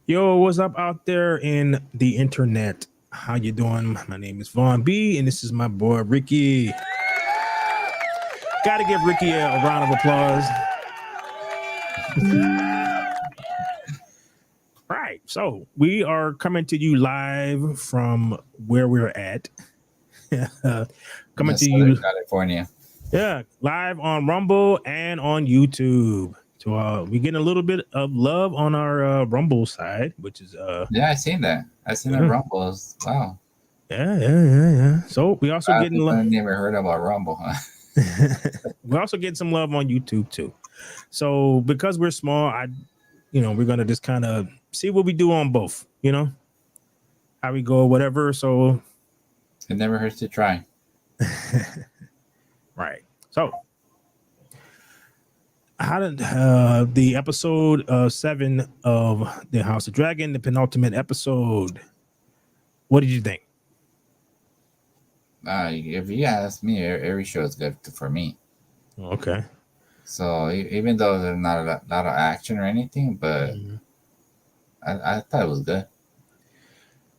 Yo, what's up out there in the internet? How you doing? My name is Vaughn B, and this is my boy Ricky. Got to give Ricky a round of applause. Right, so we are coming to you live from where we're at. Coming to Southern you, California. yeah, live on Rumble and on YouTube. So we're getting a little bit of love on our Rumble side, which is Yeah, I seen that. I seen the yeah, Rumbles. Wow. yeah. So we also I getting never heard about Rumble, huh? we're also getting some love on YouTube too. So because we're small, we're gonna just kind of see what we do on both. How we go, whatever. So It never hurts to try. right. So how did the episode 7 of the House of Dragon, the penultimate episode? What did you think? If you ask me, every show is good for me. Okay. So even though there's not lot of action or anything, but Mhm. I thought it was good,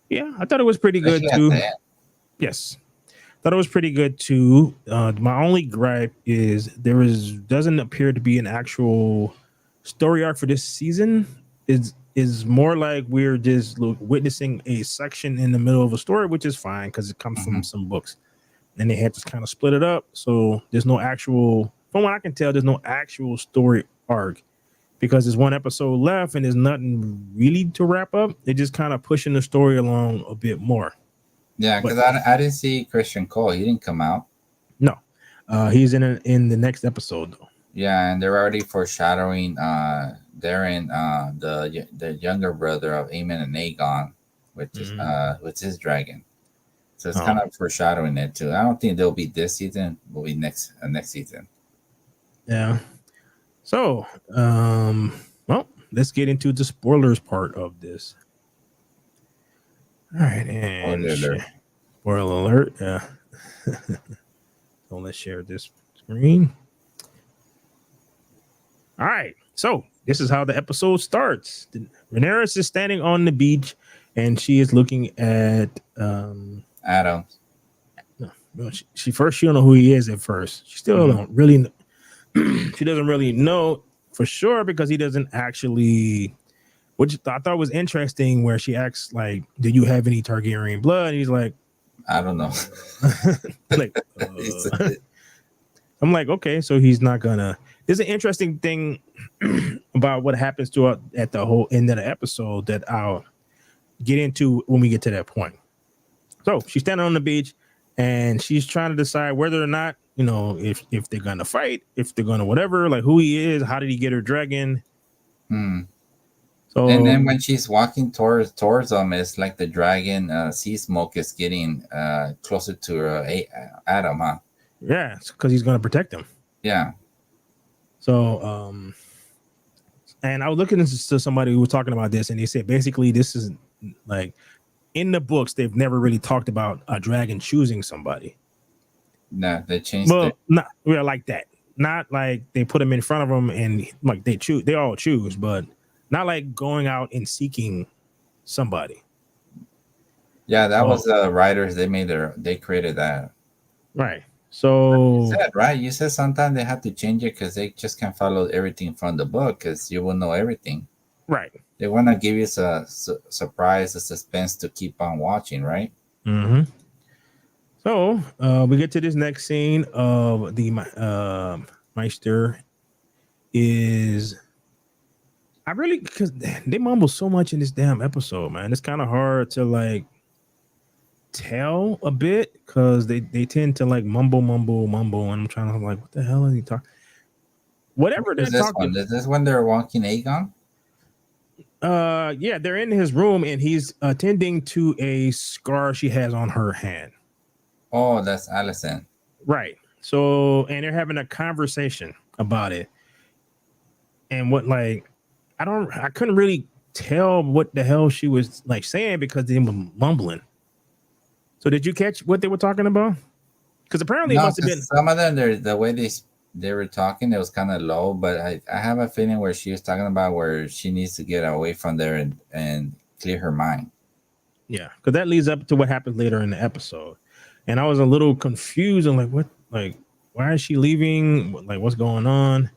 Yeah, I thought it was pretty good especially at too. the end. Yes. Thought it was pretty good too. My only gripe is doesn't appear to be an actual story arc for this season. Is more like we're just witnessing a section in the middle of a story, which is fine because it comes Hmm. from some books, and they had to kind of split it up. So there's no actual, from what I can tell, there's no actual story arc because there's one episode left and there's nothing really to wrap up. They're just kind of pushing the story along a bit more. Yeah, But because I didn't see Christian Cole. He didn't come out. no, he's in the next episode though. Yeah, and they're already foreshadowing. Darren, the younger brother of Aemon and Aegon, which is dragon. So it's Oh, kind of foreshadowing it too. I don't think they'll be this season. Will be next season. yeah. So, well, let's get into the spoilers part of this. All right, and Spoiler alert. spoiler alert. Yeah. So let's share this screen. All right. So this is how the episode starts. Rhaenyra is standing on the beach, and she is looking at Adams. no, well, she don't know who he is at first. She still Hmm. don't really she doesn't really know for sure because he doesn't actually, which I thought was interesting, where she asks like, "Do you have any Targaryen blood?" And he's like, I don't know. like, It's- I'm like, okay, so he's not gonna. There's an interesting thing about what happens to her at the whole end of the episode that I'll get into when we get to that point. So she's standing on the beach and she's trying to decide whether or not, if they're gonna fight, if they're gonna whatever, like who he is, how did he get her dragon. hmm. And So then when she's walking towards them, it's like the dragon sea smoke is getting closer to Adam, huh? yeah, because he's gonna protect him. Yeah. So and I was looking to somebody who was talking about this, and they said basically this is like in the books they've never really talked about a dragon choosing somebody. No, they changed it. Well, not really like that. Not like they put them in front of them and like they choose. They all choose, but not like going out and seeking somebody. Yeah, that So was writers. They created that. right. You So said right. You said sometimes they have to change it because they just can't follow everything from the book because you will know everything. right. They want to give you a surprise, a suspense to keep on watching, right? Mm-hmm. So we get to this next scene of the Meister is. I really because they mumble so much in this damn episode, man. It's kind of hard to like tell a bit because they tend to like mumble, and I'm trying to like, what the hell is he talking? Whatever What they're is this talking. one? Is this when they're walking Aegon? Yeah, they're in his room and he's attending to a scar she has on her hand. Oh, that's Allison. Right. So, and they're having a conversation about it. And what, like, I couldn't really tell what the hell she was like saying because they were mumbling. So, did you catch what they were talking about? Because apparently it No, must have been because some of them, the way they were talking, it was kind of low, but I have a feeling where she was talking about where she needs to get away from there and clear her mind. Yeah, because that leads up to what happens later in the episode, and I was a little confused and like, what, like, why is she leaving? Like, what's going on?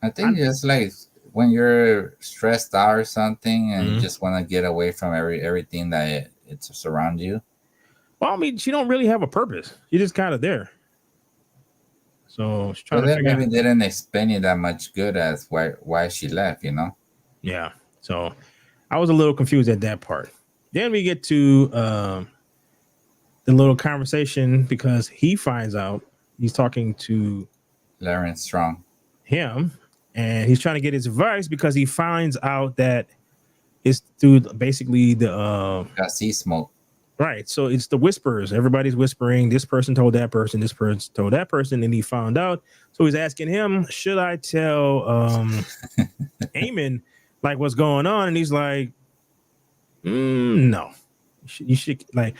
I I, think it's like when you're stressed out or something and you Mhm. just want to get away from everything that it's surround you. Well, I mean, she don't really have a purpose. She's just kind of there. So she's trying But to then figure out. maybe they didn't explain it that much good as why she left, you know? Yeah. So I was a little confused at that part. Then we get to the little conversation because he finds out he's talking to Lauren Strong. him and he's trying to get his advice because he finds out that it's through basically the Got sea smoke. right. So it's the whispers. Everybody's whispering. This person told that person. This person told that person, and he found out. So he's asking him, "Should I tell Eamon like what's going on?" And he's like, "No, you should like."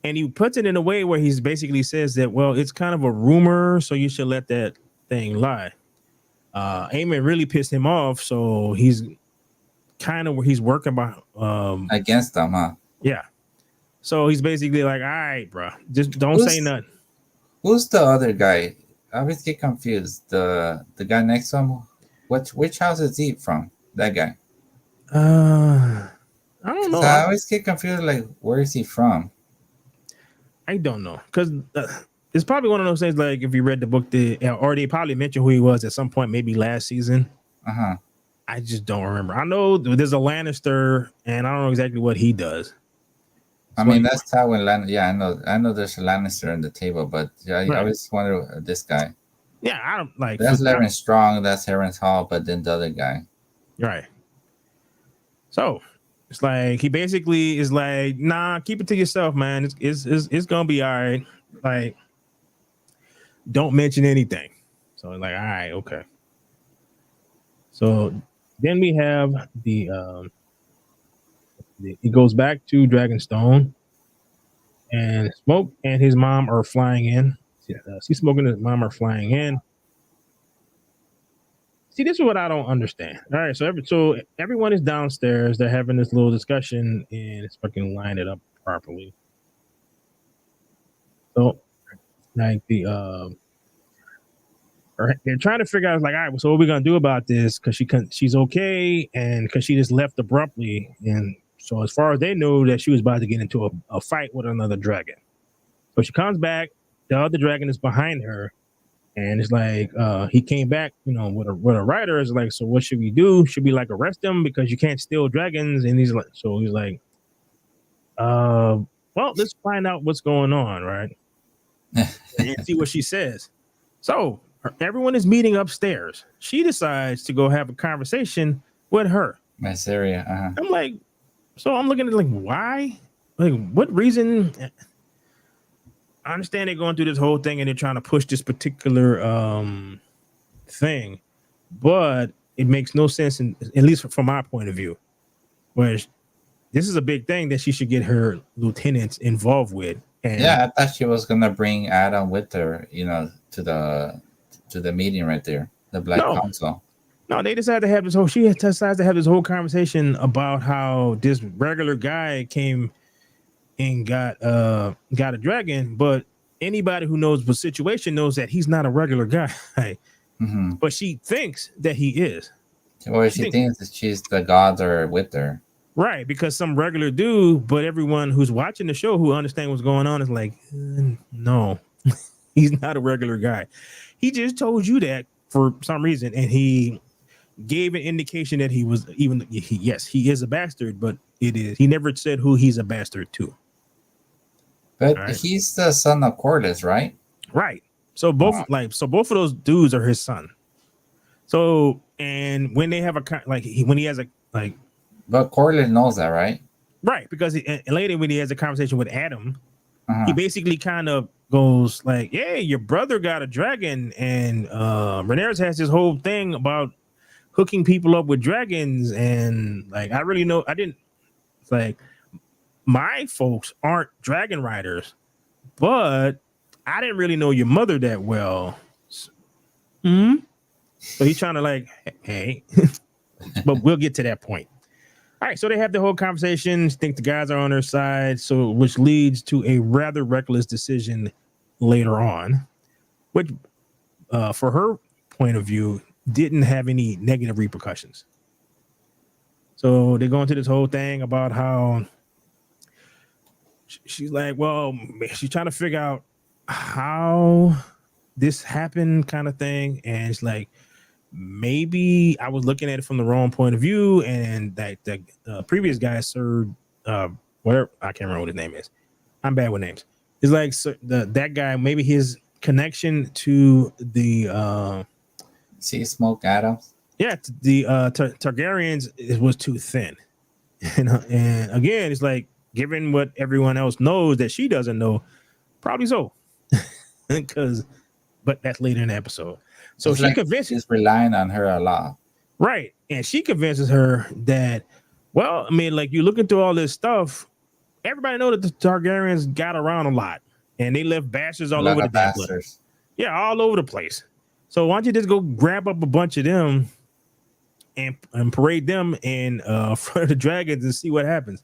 And he puts it in a way where he's basically says that, well, it's kind of a rumor, so you should let that thing lie. Eamon really pissed him off, so he's kind of where he's working by. Against them, huh? Yeah. So he's basically like, all right, bro, just don't say Who's nothing. who's the other guy? I always get confused. The guy next to him. Which house is he from? That guy. I don't 'Cause know. I always get confused. Like, where is he from? I don't know because it's probably one of those things. Like if you read the book, or they probably mentioned who he was at some point, maybe last season. Uh huh. I just don't remember. I know there's a Lannister, and I don't know exactly what he does. I So mean, that's Tywin Lannister. Yeah, I know. There's a Lannister on the table, but yeah, I right, always wonder this guy. yeah, I don't like. That's Laren Strong. That's Harren's Hall. But then the other guy. Right. So it's like he basically is like, nah, keep it to yourself, man. It's gonna be all right. Like, don't mention anything. So like, all right, okay. So then we have it goes back to Dragonstone, and Smoke and his mom are flying in. See, Smoke and his mom are flying in. See, this is what I don't understand. All right, so everyone is downstairs. They're having this little discussion, and it's fucking line it up properly. So, like they're trying to figure out like, all right, so what are we gonna do about this? Because she's okay, and because she just left abruptly, and so as far as they know, that she was about to get into a fight with another dragon. So she comes back. The other dragon is behind her, and it's like he came back, with a rider. Is like, so what should we do? Should we like arrest him because you can't steal dragons? And he's like, well, let's find out what's going on, right? And see what she says. So everyone is meeting upstairs. She decides to go have a conversation with her. Masseria. Uh huh. I'm like, so I'm looking at like, why? Like, what reason? I understand they're going through this whole thing and they're trying to push this particular thing, but it makes no sense, at least from my point of view. Where this is a big thing that she should get her lieutenants involved with. And Yeah, I thought she was gonna bring Adam with her. You know, to the meeting right there, the Black no, Council. no, they decided to have this whole. She decides to have this whole conversation about how this regular guy came and got a dragon, but anybody who knows the situation knows that he's not a regular guy. Mm-hmm. But she thinks that he is. Or she thinks that she's the gods are with her. Right, because some regular dude, but everyone who's watching the show who understands what's going on is like, no, he's not a regular guy. He just told you that for some reason, and he gave an indication that he was yes, he is a bastard, but he never said who he's a bastard to. But Right. he's the son of Corlys, right? Right. So both of those dudes are his son. So and when they have when he has a like. But Corlys knows that, right? Right, because and later when he has a conversation with Adam, Uh-huh. he basically kind of goes like, "Yeah, your brother got a dragon, and Rhaenyra has this whole thing about hooking people up with dragons, and like I didn't. It's like my folks aren't dragon riders, but I didn't really know your mother that well, Hmm. So he's trying to like, hey, but we'll get to that point. All right, so they have the whole conversation. Think the guys are on their side, so which leads to a rather reckless decision later on, which, for her point of view, didn't have any negative repercussions. So they go into this whole thing about how she's like, well, she's trying to figure out how this happened, kind of thing, and it's like maybe I was looking at it from the wrong point of view, and that the previous guy served whatever, I can't remember what his name is. I'm bad with names. It's like that guy, maybe his connection to the See, Smoke Adams. yeah, the Targaryens was too thin, and again, it's like given what everyone else knows that she doesn't know, probably so, because but that's later in the episode. So It's she like convinces, she's relying on her a lot. right, and she convinces her that, well, I mean, like you looking through all this stuff, everybody know that the Targaryens got around a lot, and they left bastards A all lot over the of damn place. bastards. Yeah, all over the place. So why don't you just go grab up a bunch of them and parade them in front of the dragons and see what happens?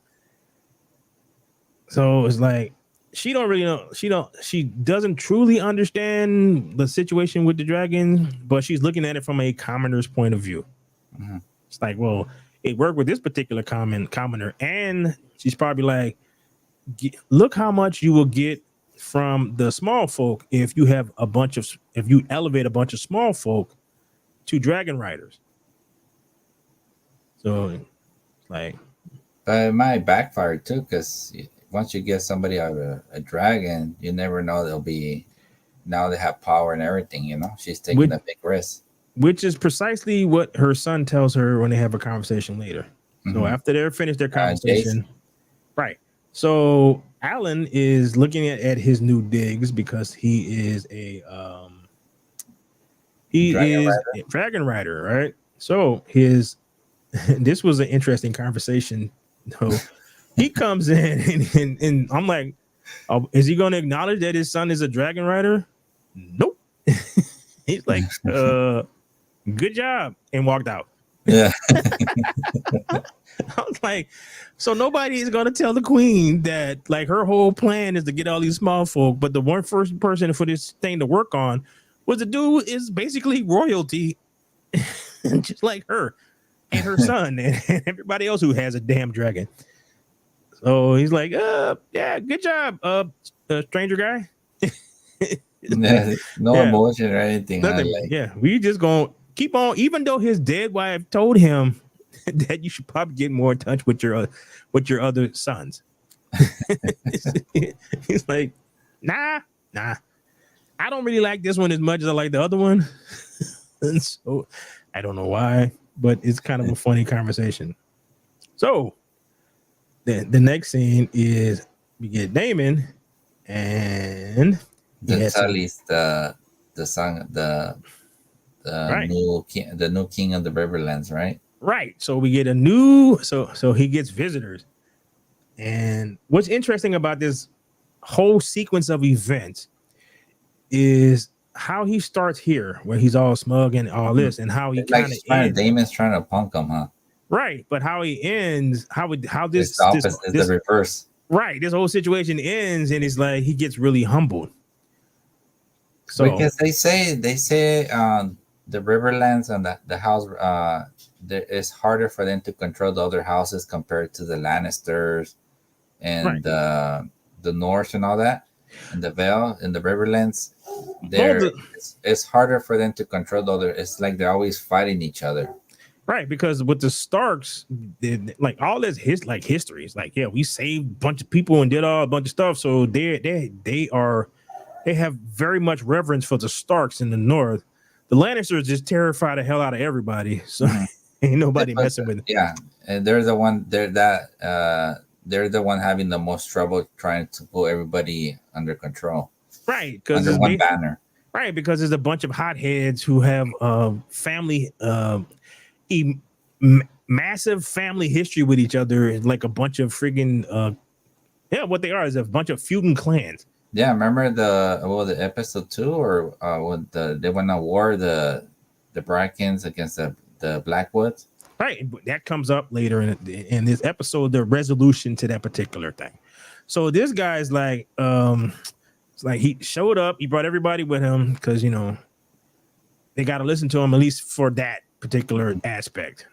So it's like she don't really know. She doesn't truly understand the situation with the dragon, but she's looking at it from a commoner's point of view. Mm-hmm. It's like, well, it worked with this particular commoner, and she's probably like, look how much you will get from the small folk if you elevate a bunch of small folk to dragon riders. So, like, But it might backfire too, because once you get somebody out of a dragon, you never know they'll be. Now they have power and everything. You know, she's taking a big risk. Which is precisely what her son tells her when they have a conversation later. Mm-hmm. So after they're finished their conversation, right? So Alan is looking at his new digs because he is a dragon rider, right? So this was an interesting conversation. So he comes in and I'm like, is he going to acknowledge that his son is a dragon rider? Nope. He's like, good job, and walked out. Yeah. I was like, so nobody is going to tell the queen that like her whole plan is to get all these small folk, but the one first person for this thing to work on was the dude is basically royalty, just like her and her son and everybody else who has a damn dragon. So he's like, yeah, good job, stranger guy. No emotion or anything. Nothing. Like, yeah, we just gonna keep on, even though his dead wife told him that you should probably get more in touch with your other sons. He's like, nah, I don't really like this one as much as I like the other one. And so I don't know why, but it's kind of a funny conversation. So the next scene is we get Damon and Tully's the son, the right. new king of the Riverlands, right? Right. So we get a new so he gets visitors. And what's interesting about this whole sequence of events is how he starts here, where he's all smug and all this, and how he kind of ends. Damon's trying to punk him, huh? Right, but how he ends, how this is the reverse. Right, this whole situation ends, and it's like he gets really humbled. So because they say the Riverlands and the house, it's harder for them to control the other houses compared to the Lannisters and the North and all that, and the Vale and the Riverlands. It's harder for them to control the other. It's like they're always fighting each other. Right, because with the Starks, like all this history. It's like, yeah, we saved a bunch of people and did a bunch of stuff. So they have very much reverence for the Starks in the North. The Lannisters just terrify the hell out of everybody. So ain't nobody messing with them. Yeah, and they're the one. They're the one having the most trouble trying to pull everybody under control. Right, because under one banner. Right, because there's a bunch of hotheads who have family. Massive family history with each other, like a bunch of friggin' what they are is a bunch of feuding clans. Yeah, remember the episode 2 or when they went to war the Brackens against the Blackwoods. Right, but that comes up later in this episode, the resolution to that particular thing. So this guy's like, it's like he showed up, he brought everybody with him because they got to listen to him at least for that particular aspect.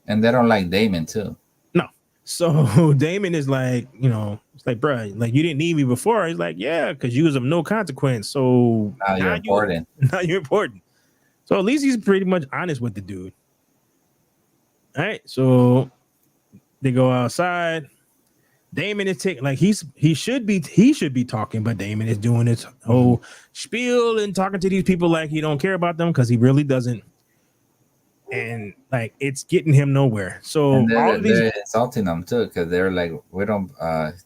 And they don't like Damon too. No, so Damon is like, it's like, bro, like you didn't need me before. He's like, yeah, because you was of no consequence. So Now you're important. Now you're important. So at least he's pretty much honest with the dude. All right, so they go outside. Damon is taking like he should be talking, but Damon is doing his whole spiel and talking to these people like he don't care about them because he really doesn't, and like it's getting him nowhere. So And all of these, they're insulting him too because they're like, we don't.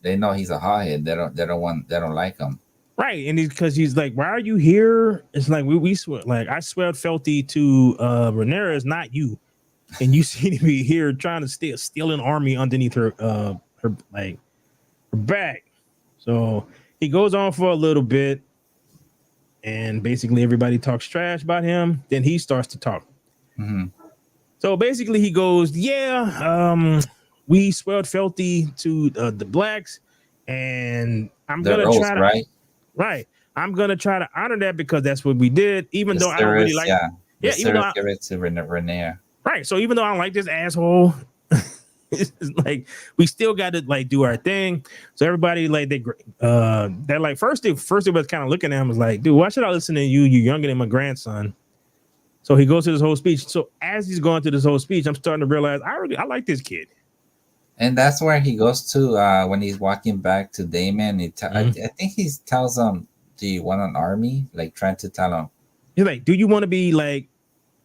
They know he's a hothead. They don't like him. right, and because he's like, why are you here? It's like we swear, like I swear Felty to Rhaenyra is not you, and you seem to be here trying to steal an army underneath her back. So he goes on for a little bit, and basically everybody talks trash about him. Then he starts to talk. Mm-hmm. So basically he goes, yeah, we swelled Felty to the blacks, and I'm They're gonna oath, try to right. I'm gonna try to honor that because that's what we did. Even though I don't really like, even though give it to Rhaenyra. Right. So even though I don't like this asshole, it's like we still got to like do our thing. So everybody like they're like first it was kind of looking at him was like, dude, why should I listen to you? You're younger than my grandson. So he goes through this whole speech. So as he's going through this whole speech, I'm starting to realize I like this kid. And that's where he goes to when he's walking back to Damon. I think he tells him, "Do you want an army?" Like trying to tell him. He's like, "Do you want to be like?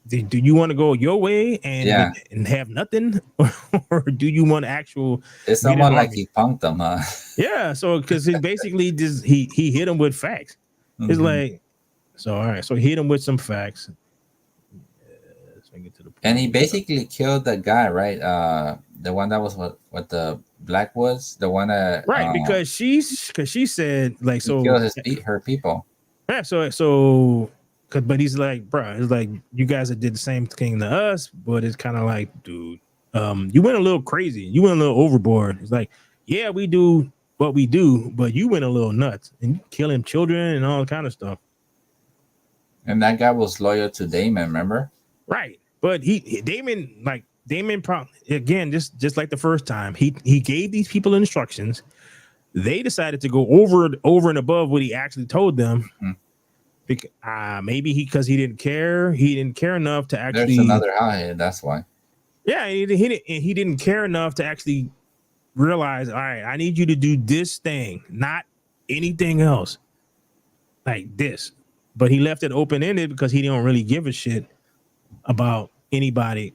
Do you want to go your way and have nothing, or do you want actual?" It's someone like he punked him, huh? Yeah. So because he basically just he hit him with facts. It's like, so all right. So he hit him with some facts. And he basically killed the guy, right? The one that was what the Blackwoods, the one that right because she said like so killed her people. Yeah, so but he's like, bro, it's like you guys that did the same thing to us, but it's kind of like, dude, you went a little crazy, you went a little overboard. It's like, yeah, we do what we do, but you went a little nuts and killing children and all kind of stuff. And that guy was loyal to Damon, remember? Right. But Damon again, just like the first time, he gave these people instructions. They decided to go over and above what he actually told them. Because maybe because he didn't care enough to actually. There's another hothead, that's why. Yeah, he didn't care enough to actually realize, all right, I need you to do this thing, not anything else. Like this. But he left it open-ended because he don't really give a shit about anybody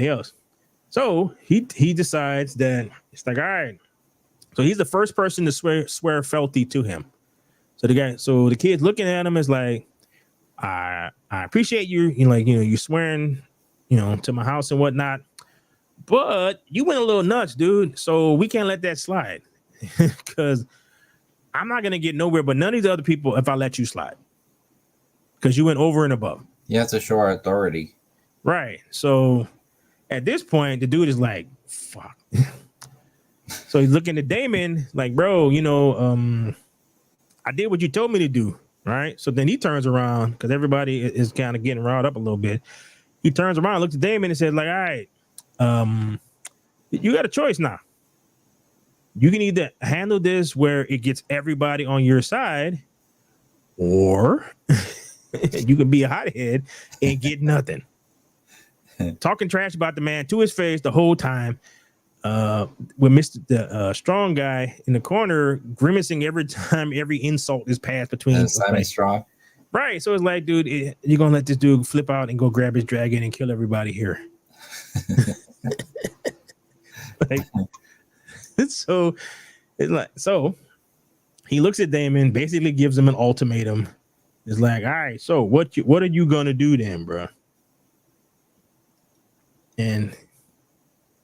else. So he decides that it's like, all right. So he's the first person to swear Felty to him. So the kid's looking at him is like, I appreciate you, you're swearing, to my house and whatnot, but you went a little nuts, dude. So we can't let that slide because I'm not gonna get nowhere. But none of these other people, if I let you slide, because you went over and above. You have to show our authority. Right. So at this point, the dude is like, fuck. So he's looking at Damon like, bro, I did what you told me to do. Right. So then he turns around because everybody is kind of getting riled up a little bit. He turns around, looks at Damon and says, like, all right, you got a choice now. You can either handle this where it gets everybody on your side, or you can be a hothead and get nothing. Talking trash about the man to his face the whole time. With the strong guy in the corner grimacing every time every insult is passed between Simon Strong. Right. So it's like, dude, you're gonna let this dude flip out and go grab his dragon and kill everybody here. So it's like, so he looks at Damon, basically gives him an ultimatum. It's like, all right, so what are you gonna do then, bro? And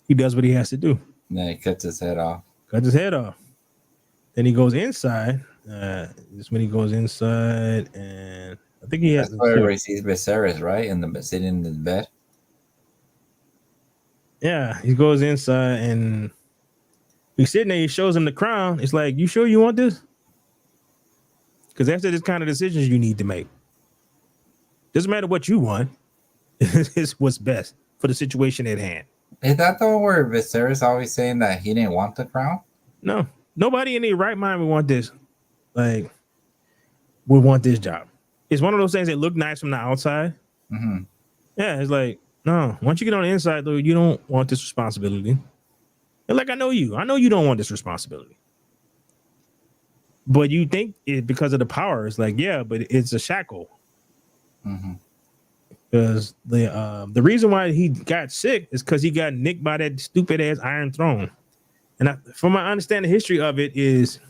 he does what he has to do. Yeah, he cuts his head off. Then he goes inside. This when he goes inside, and I think he has. That's where he sees Viserys, right? In the sitting in the bed. Yeah, he goes inside and he's sitting there. He shows him the crown. It's like, you sure you want this? Because after this kind of decisions you need to make, doesn't matter what you want. It's what's best for the situation at hand. Is that the one where Viserys always saying that he didn't want the crown? No, nobody in their right mind would want this. Like, would want this job. It's one of those things that look nice from the outside. Mm-hmm. Yeah, it's like, no. Once you get on the inside, though, you don't want this responsibility. And like, I know you don't want this responsibility. But you think it because of the power. It's like, yeah, but it's a shackle. Mm-hmm. Because the reason why he got sick is because he got nicked by that stupid ass Iron Throne. And from my understanding, the history of it is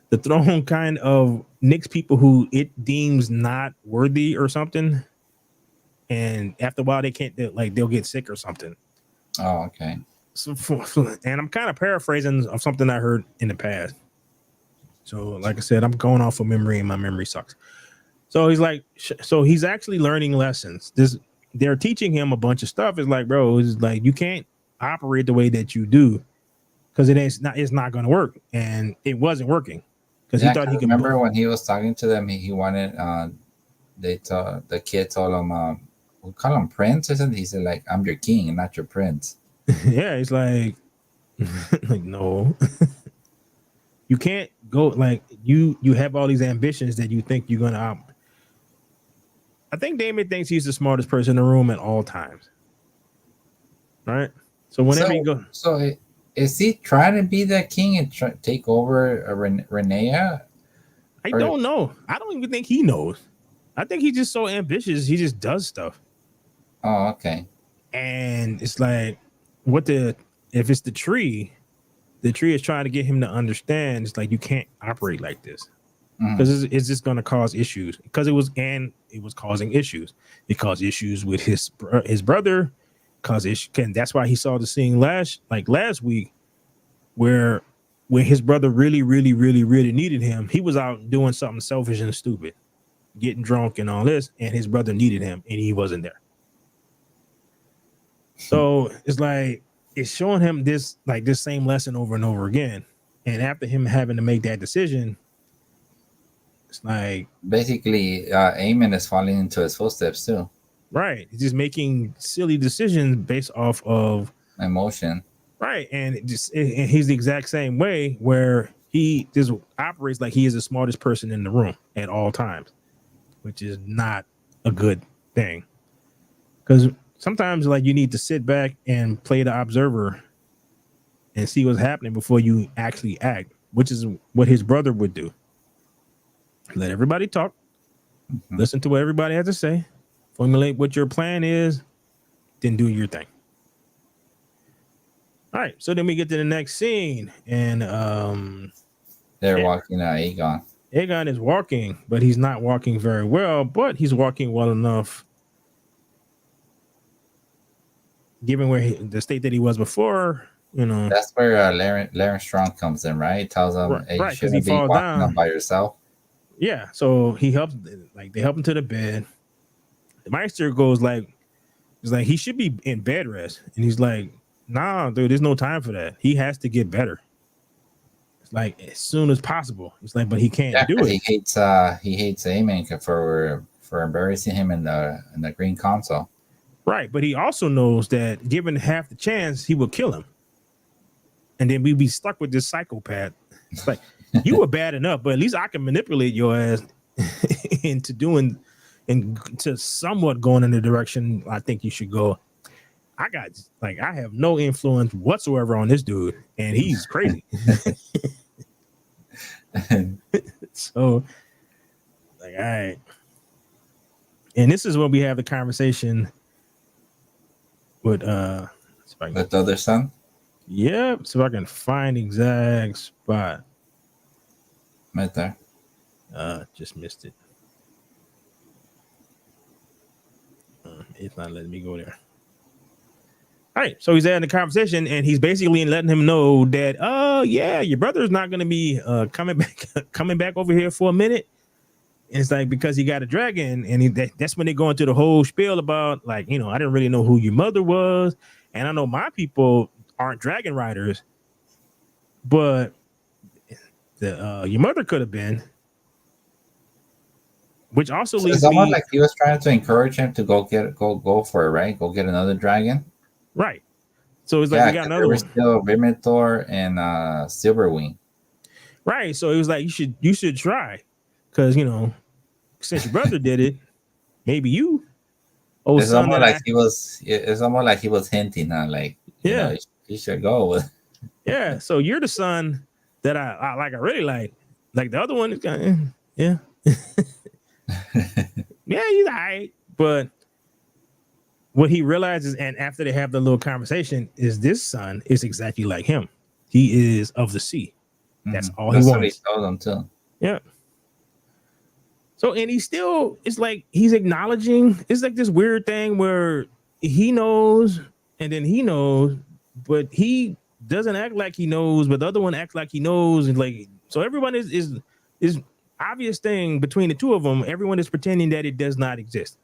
the throne kind of nicks people who it deems not worthy or something. And after a while, they'll get sick or something. Oh, okay. So, and I'm kind of paraphrasing of something I heard in the past. So, like I said, I'm going off of memory, and my memory sucks. So he's actually learning lessons. They're teaching him a bunch of stuff. It's like, bro, it's like you can't operate the way that you do because it's not going to work, and it wasn't working because he thought he could. Remember when he was talking to them, he wanted. The kid told him, we call him Prince or something. He said, like, I'm your king, not your prince. Yeah, it's like, like no. You can't go like you have all these ambitions that you think you're gonna. I think Damon thinks he's the smartest person in the room at all times. Right. So whenever you go, so is he trying to be that king and take over Renea? I don't know. I don't even think he knows. I think he's just so ambitious. He just does stuff. Oh, okay. And it's like, if it's the tree is trying to get him to understand. It's like, you can't operate like this because it's just going to cause issues. Because it was causing issues. It caused issues with his brother. And that's why he saw the scene last week, where when his brother really, really, really, really needed him, he was out doing something selfish and stupid, getting drunk and all this, and his brother needed him, and he wasn't there. So it's like, it's showing him this same lesson over and over again. And after him having to make that decision, it's like basically Aemon is falling into his footsteps too. Right. He's just making silly decisions based off of emotion. Right. And he's the exact same way, where he just operates like he is the smartest person in the room at all times, which is not a good thing. Because sometimes, like, you need to sit back and play the observer and see what's happening before you actually act, which is what his brother would do. Let everybody talk, listen to what everybody has to say, formulate what your plan is, then do your thing. All right, so then we get to the next scene, and they're walking Aegon. Aegon is walking, but he's not walking very well, but he's walking well enough, given the state that he was before. You know, that's where Laren Strong comes in, right? He tells him, "Hey, you shouldn't be walking down by yourself." Yeah, so he helps. Like, they help him to the bed. The Meister goes he's like, he should be in bed rest, and he's like, "Nah, dude, there's no time for that. He has to get better. It's like as soon as possible." It's like, but he can't do it. He hates Aemon for embarrassing him in the Green Council. Right, but he also knows that given half the chance, he will kill him, and then we'd be stuck with this psychopath. It's like, you were bad enough, but at least I can manipulate your ass into doing and to somewhat going in the direction I think you should go. I have no influence whatsoever on this dude, and he's crazy. So, like, all right. And this is when we have the conversation with the other son. Yep. So if I can find the exact spot. Right there. Just missed it. It's not letting me go there. All right, so he's having the conversation, and he's basically letting him know that yeah, your brother's not gonna be coming back over here for a minute. And it's like, because he got a dragon, and that's when they go into the whole spiel about, like, you know, I didn't really know who your mother was, and I know my people aren't dragon riders, but your mother could have been. Which also So it's leads almost me like he was trying to encourage him to go for it, right? Go get another dragon. right. So it's like Yeah, we got because there another were one. still Vimitor and Silverwing. Right. So it was like, you should try, because, you know, since your brother did it, maybe you, old It's son almost that like I he was. It's almost like he was hinting, huh? Like, yeah. he should go with. Yeah. So you're the son that I like, I really like. Like the other one is kind of, yeah. Yeah, he's all right. But what he realizes, and after they have the little conversation, is this son is exactly like him. He is of the sea. That's all he That's what he wants. told him too. Yeah. So, and he still, it's like he's acknowledging, it's like this weird thing where he knows and then he knows, but he doesn't act like he knows, but the other one acts like he knows. And like, so everyone is obvious thing between the two of them. Everyone is pretending that it does not exist.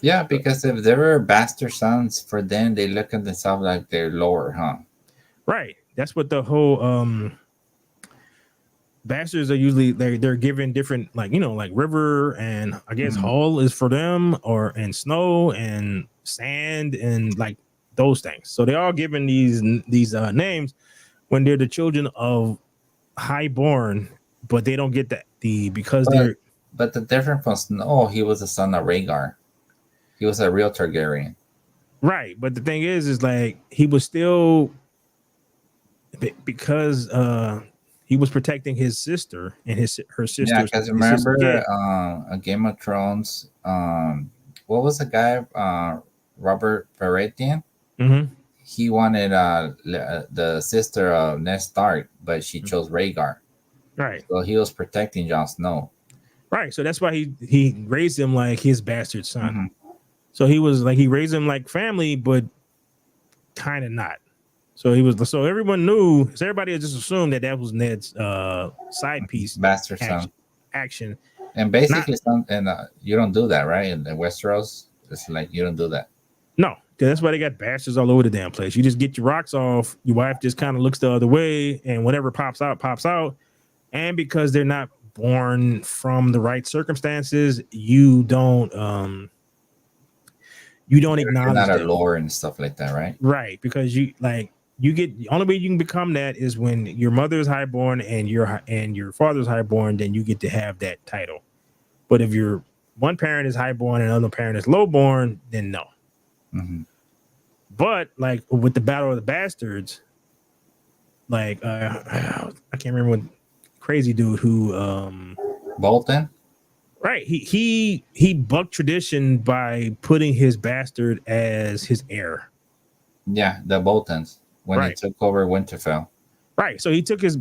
Yeah, because if they were bastard sons, for them they look at themselves like they're lower, huh? Right. That's what the whole bastards are usually, they're given different, like, you know, like river, and I guess hull is for them, or and snow and sand and like those things. So they're all given these names when they're the children of highborn, but they don't get the because they're But the difference from Snow, he was the son of Rhaegar. He was a real Targaryen. right. But the thing is like he was still, because he was protecting his sister and her sister. Yeah, because remember a Game of Thrones, what was the guy, Robert Baratheon? Mm-hmm. He wanted the sister of Ned Stark, but she chose Rhaegar. Right. So he was protecting Jon Snow. Right. So that's why he raised him like his bastard son. So he was like, he raised him like family, but kind of not. So so everyone knew, so everybody just assumed that was Ned's side piece, bastard son action. And basically, you don't do that, right? In the Westeros, it's like you don't do that. No, because that's why they got bastards all over the damn place. You just get your rocks off. Your wife just kind of looks the other way, and whatever pops out, pops out. And because they're not born from the right circumstances, you don't acknowledge not a them. lore and stuff like that, right? Right, because you get, the only way you can become that is when your mother is highborn and your father's highborn, then you get to have that title. But if your one parent is highborn and another parent is lowborn, then no. But like with the Battle of the Bastards, like I can't remember what crazy dude who Bolton. Right, he bucked tradition by putting his bastard as his heir. Yeah, the Boltons when he took over Winterfell. Right, so he took his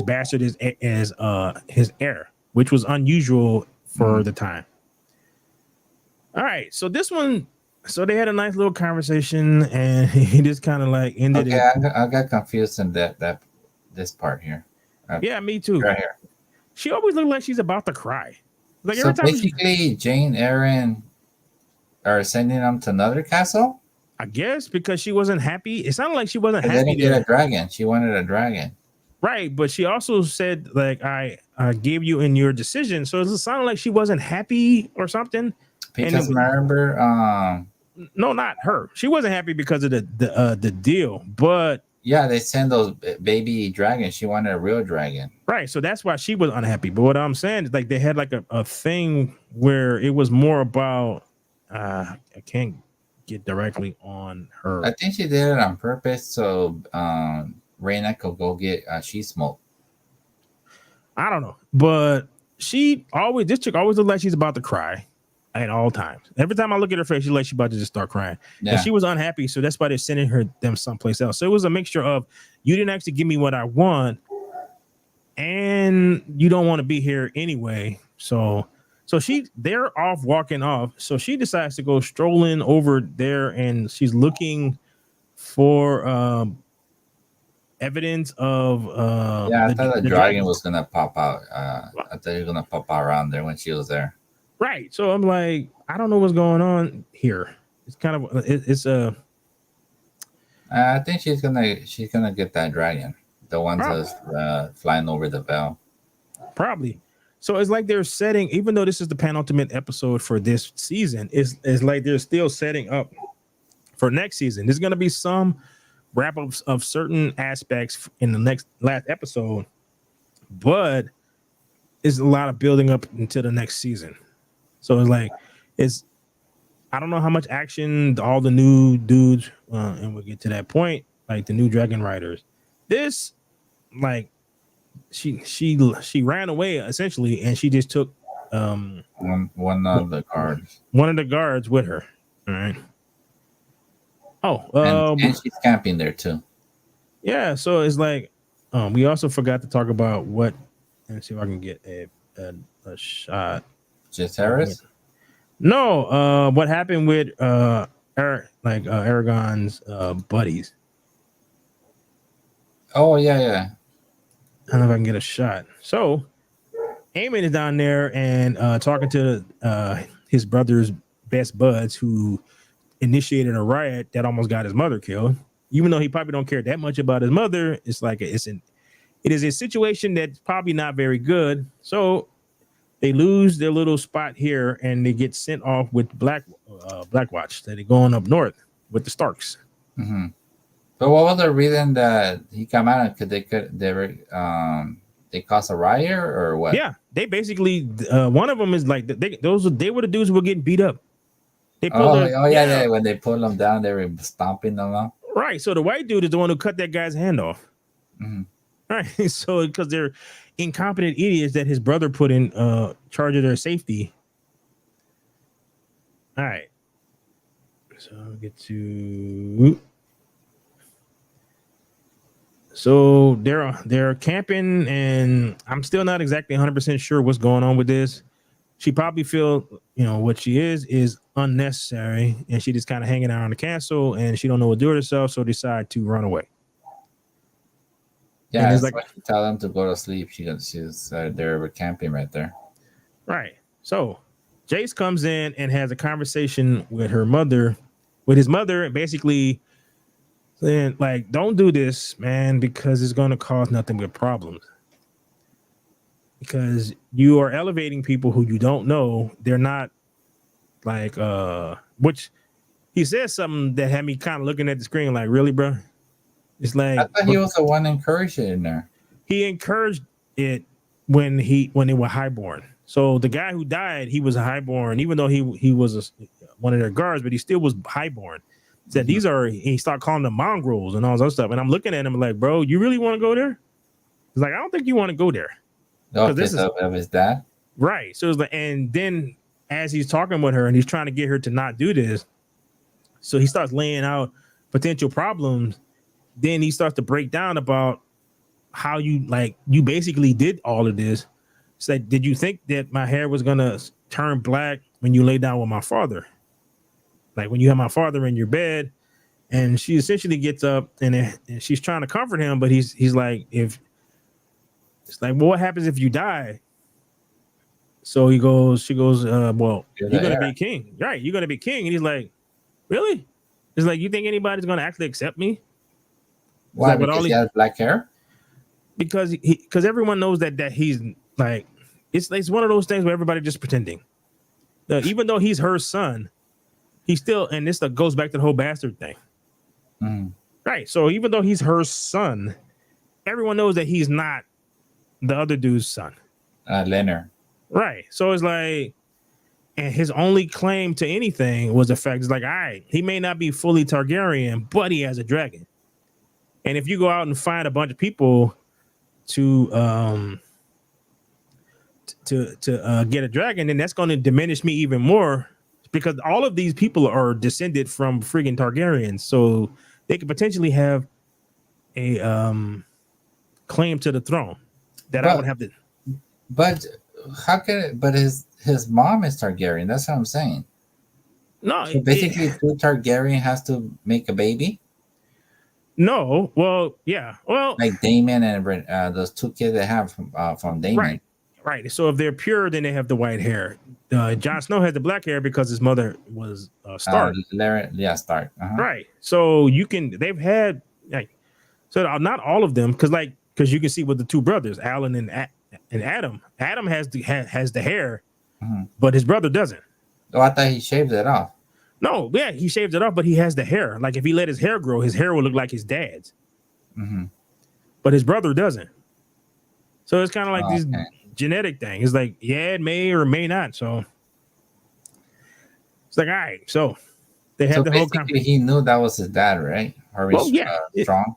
bastard as his heir, which was unusual for the time. All right, so this one, so they had a nice little conversation, and he just kind of like ended it. I got confused in this part here. Yeah, me too. Right here. She always looked like she's about to cry. Like so basically, Jane, Aaron are sending them to another castle. I guess because she wasn't happy. It sounded like she wasn't happy. They didn't get a dragon. She wanted a dragon. Right, but she also said like I gave you in your decision. So it sounded like she wasn't happy or something. Because remember, no, not her. She wasn't happy because of the deal. But yeah, they sent those baby dragons. She wanted a real dragon. Right, so that's why she was unhappy. But what I'm saying is like they had like a thing where it was more about I can't get directly on her. I think she did it on purpose so Reina could go get she smoke. I don't know, but this chick always looked like she's about to cry at all times. Every time I look at her face, she's like she's about to just start crying. Yeah. And she was unhappy, so that's why they're sending them someplace else. So it was a mixture of, you didn't actually give me what I want, and you don't want to be here anyway. So they're off walking off. So she decides to go strolling over there, and she's looking for evidence of Yeah, I thought the dragon dragons. was gonna pop out. I thought he was gonna pop out around there when she was there. Right. So I'm like, I don't know what's going on here. It's kind of it's a I think she's gonna get that dragon, the ones problem. that's flying over the veil. Probably. So it's like they're setting, even though this is the penultimate episode for this season, it's like they're still setting up for next season. There's going to be some wrap ups of certain aspects in the last episode, but it's a lot of building up into the next season. So it's like, it's, I don't know how much action all the new dudes, and we'll get to that point, like the new Dragon Riders. This, like, she ran away essentially, and she just took One of the cards, one of the guards with her. All right. and she's camping there too. Yeah. So it's like, we also forgot to talk about what. Let's see if I can get a shot. Jaceres? No. What happened with Aragon's buddies? Oh yeah. I don't know if I can get a shot. So, Eamon is down there and talking to his brother's best buds who initiated a riot that almost got his mother killed. Even though he probably don't care that much about his mother, it's like it is a situation that's probably not very good. So they lose their little spot here and they get sent off with Blackwatch. That they're going up north with the Starks. Mm-hmm. But what was the reason that he come out? They caused a riot or what? Yeah, they basically one of them is like they were the dudes who were getting beat up. They pulled yeah. When they pulled them down, they were stomping them out. Right. So the white dude is the one who cut that guy's hand off. Mm-hmm. Right. So because they're incompetent idiots that his brother put in charge of their safety. All right. So I'll get to. So they're camping, and I'm still not exactly 100% sure what's going on with this. She probably feel, what she is unnecessary, and she just kind of hanging out on the castle, and she don't know what to do with herself, so decide to run away. Yeah, it's like she tell them to go to sleep. She's they're camping right there. Right. So Jace comes in and has a conversation with his mother, and basically saying, like, don't do this, man, because it's going to cause nothing but problems. Because you are elevating people who you don't know. They're not like, which he says something that had me kind of looking at the screen like, really, bro? It's like, I thought he was the one encouraging it in there. He encouraged it when they were highborn. So the guy who died, he was a highborn, even though he was one of their guards, but he still was highborn. Said he started calling them mongrels and all this other stuff. And I'm looking at him like, bro, you really want to go there? He's like, I don't think you want to go there. Oh, this is of his dad? Right. So it's like, and then as he's talking with her and he's trying to get her to not do this, so he starts laying out potential problems. Then he starts to break down about how you basically did all of this. Said, did you think that my hair was gonna turn black when you lay down with my father? Like when you have my father in your bed, and she essentially gets up and she's trying to comfort him, but he's like, well, what happens if you die? So she goes, well, you're gonna be king, right? You're gonna be king, and he's like, really? It's like, you think anybody's gonna actually accept me? Why? Like, because he has black hair? Because everyone knows that he's like, it's one of those things where everybody just pretending. Even though he's her son, he's still, and this goes back to the whole bastard thing. Mm. Right. So even though he's her son, everyone knows that he's not the other dude's son. Leonard. Right. So it's like, and his only claim to anything was the fact it's like, all right, he may not be fully Targaryen, but he has a dragon. And if you go out and find a bunch of people to get a dragon, then that's going to diminish me even more, because all of these people are descended from friggin' Targaryens, so they could potentially have a claim to the throne that I would have to. But how can it? But his mom is Targaryen. That's what I'm saying. No, so basically, two Targaryen has to make a baby. No, well, yeah, well, Like Damon and those two kids they have from Damon. right, right. So if they're pure, then they have the white hair. Jon Snow has the black hair because his mother was Stark. Larry, yeah, Stark. Right. So they've had like, so not all of them, because you can see with the two brothers, Alan and Adam. Adam has the hair, but his brother doesn't. Oh, I thought he shaved it off. No, yeah, he shaved it off, but he has the hair. Like if he let his hair grow, his hair will look like his dad's. But his brother doesn't. So it's kind of like this genetic thing. It's like, yeah, it may or may not. So it's like, all right. So they have the whole basically he knew that was his dad, right? Well, yeah, Strong.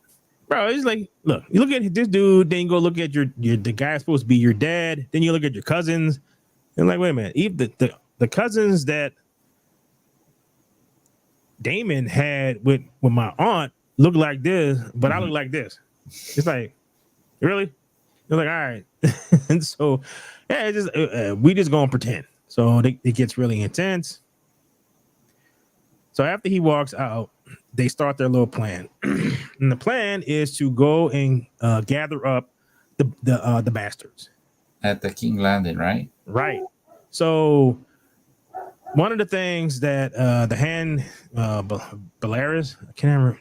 Bro, it's like, look, you look at this dude, then you go look at the guy supposed to be your dad, then you look at your cousins, and like, wait a minute, even the cousins that Damon had with my aunt look like this, but I look like this. It's like, really? You're like, all right. And so, yeah, it's just we just gonna pretend. So it gets really intense. So after he walks out, they start their little plan, and the plan is to go and gather up the bastards at the King Landing, right? Right. So one of the things that the hand Belarus, I can't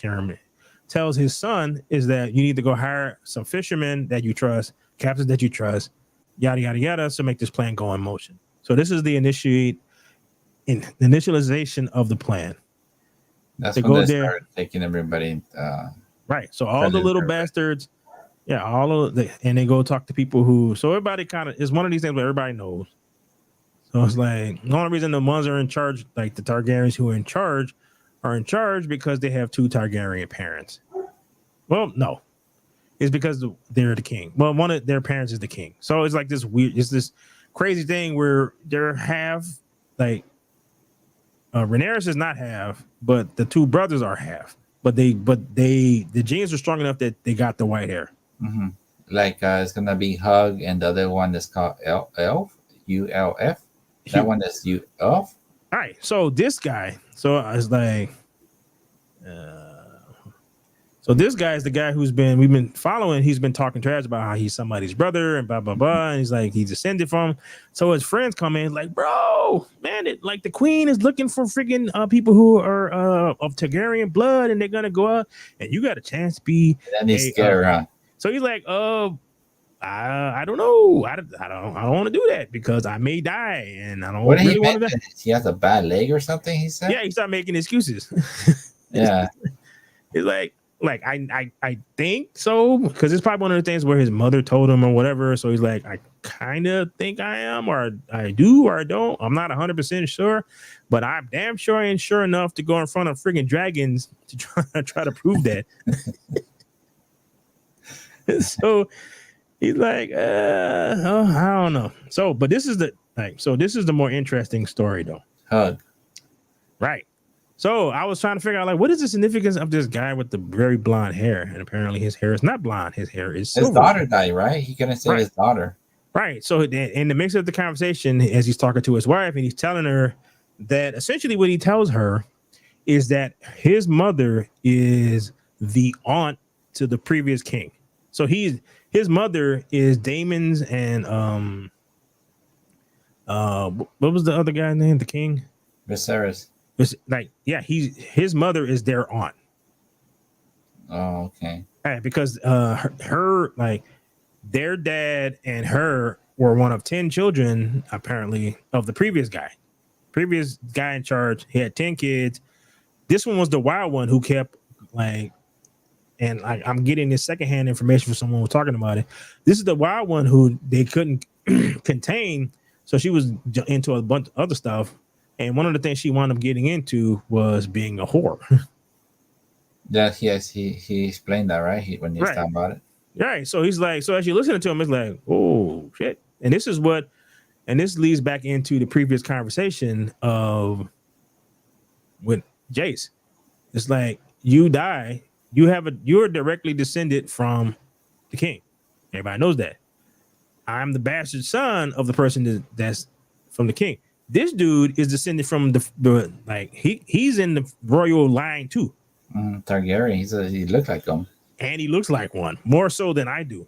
remember, tells his son is that you need to go hire some fishermen that you trust, captains that you trust, yada yada yada, to make this plan go in motion. So this is the initialization of the plan. That's when they start taking everybody. Right. So all the little bastards, yeah, and they go talk to people who. So everybody kind of is one of these things where everybody knows. So it's like the only reason the ones are in charge, like the Targaryens who are in charge because they have two Targaryen parents. Well, no, it's because they're the king. Well, one of their parents is the king. So it's like this weird, it's this crazy thing where they're half like. Rhaenyra is not half, but the two brothers are half. But the genes are strong enough that they got the white hair. Like it's gonna be Hug, and the other one is called Elf, ULF. That one is UF. All right. So this guy. So I was like, so this guy is the guy we've been following. He's been talking trash about how he's somebody's brother and blah blah blah. And he's like he's descended from. So his friends come in like, bro, man, like the queen is looking for freaking people who are of Targaryen blood, and they're gonna go out, and you got a chance to be. And he's scared around. So he's like, I don't know. I don't want to do that because I may die, and I don't really want to die. He has a bad leg or something. He said. Yeah, he started making excuses. Yeah, it's like I think so, because it's probably one of the things where his mother told him or whatever. So he's like, I kind of think I am, or I do, or I don't. I'm not 100% sure, but I'm damn sure I ain't sure enough to go in front of friggin' dragons to try to prove that. So he's like, I don't know. So, but this is the more interesting story though. Hug. Right. So I was trying to figure out like what is the significance of this guy with the very blonde hair, and apparently his hair is not blonde. His hair is silver. His daughter died, right? He couldn't say his daughter. Right. So in the mix of the conversation, as he's talking to his wife, and he's telling her that essentially what he tells her is that his mother is the aunt to the previous king. So his mother is Daemon's and what was the other guy's name? The king? Viserys. It's like, yeah, his mother is their aunt. Oh, okay. Right, because her like their dad and her were one of 10 children apparently of the previous guy. Previous guy in charge, he had 10 kids. This one was the wild one who kept like, and like I'm getting this secondhand information from someone who was talking about it. This is the wild one who they couldn't contain, so she was into a bunch of other stuff. And one of the things she wound up getting into was being a whore. Yeah, yes, he explained that, right? When he was talking about it. Right. So he's like, so as you're listening to him, it's like, oh shit. And this leads back into the previous conversation of with Jace. It's like you die, you're directly descended from the king. Everybody knows that. I'm the bastard son of the person that's from the king. This dude is descended from the like he's in the royal line too. Targaryen. He looked like him. And he looks like one, more so than I do.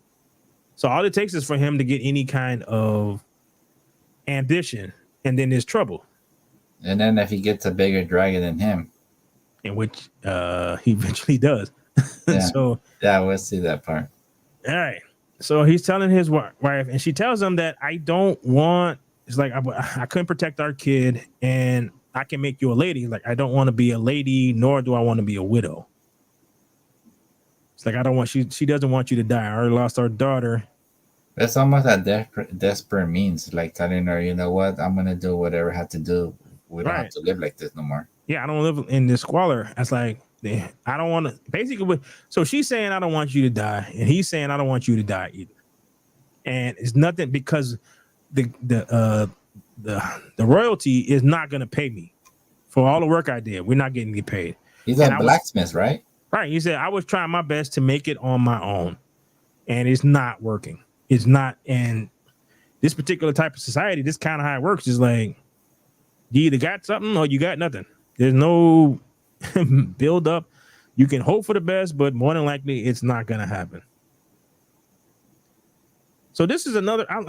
So all it takes is for him to get any kind of ambition, and then there's trouble. And then if he gets a bigger dragon than him, in which he eventually does. yeah, So yeah, we'll see that part. all right. So he's telling his wife, and she tells him that I don't want. It's like I couldn't protect our kid, and I can make you a lady. Like I don't want to be a lady, nor do I want to be a widow. It's like I don't want she doesn't want you to die. I already lost our daughter. That's almost that desperate means, like telling her, you know what, I'm gonna do whatever I have to do. We don't have to live like this no more. Yeah, I don't live in this squalor. That's like I don't want to. Basically, so she's saying I don't want you to die, and he's saying I don't want you to die either. And it's nothing because the royalty is not going to pay me for all the work I did. We're not getting paid. He's a blacksmith, right? Right. He said I was trying my best to make it on my own, and it's not working. It's not. And this particular type of society, this kind of how it works is like you either got something or you got nothing. There's no build up. You can hope for the best, but more than likely, it's not going to happen. So this is another. I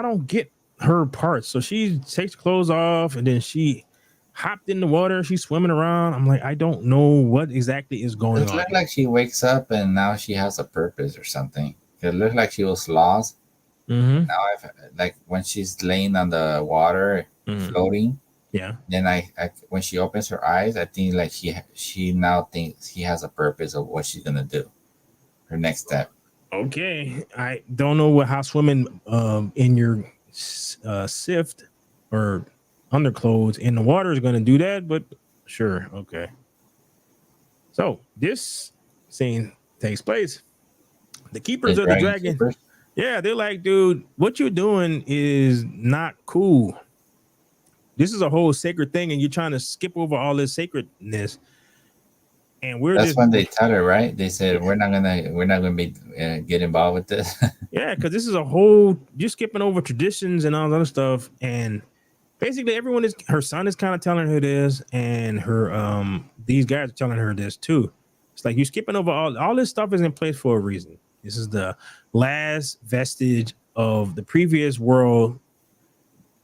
don't get her parts. So she takes clothes off, and then she hopped in the water. She's swimming around. I'm like, I don't know what exactly is going on. It looks like she wakes up and now she has a purpose or something. It looked like she was lost. Mm-hmm. Now, like when she's laying on the water, floating. Yeah. Then when she opens her eyes, I think like she now thinks he has a purpose of what she's gonna do. Her next step. Okay, I don't know how swimming in your sift or underclothes in the water is going to do that, but sure, okay. So this scene takes place. The keepers of the dragon, yeah, they're like, dude, what you're doing is not cool. This is a whole sacred thing, and you're trying to skip over all this sacredness. And that's when they tell her, right? They said we're not gonna be get involved with this. Yeah, because this is a whole you're skipping over traditions and all that other stuff, and basically everyone is her son is kind of telling her this, and her these guys are telling her this too. It's like you're skipping over all this stuff is in place for a reason. This is the last vestige of the previous world.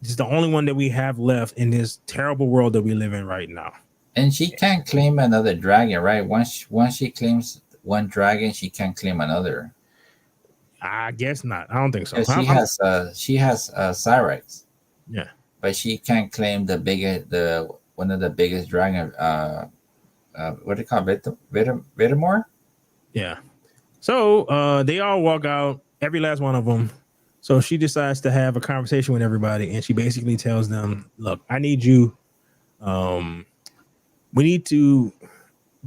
This is the only one that we have left in this terrible world that we live in right now. And she can't claim another dragon, right? Once she claims one dragon, she can't claim another. I guess not. I don't think so. She has Cyrex. Yeah, but she can't claim one of the biggest dragon. What do you call it? Vitamore? Yeah. So they all walk out, every last one of them. So she decides to have a conversation with everybody, and she basically tells them, "Look, I need you. We need to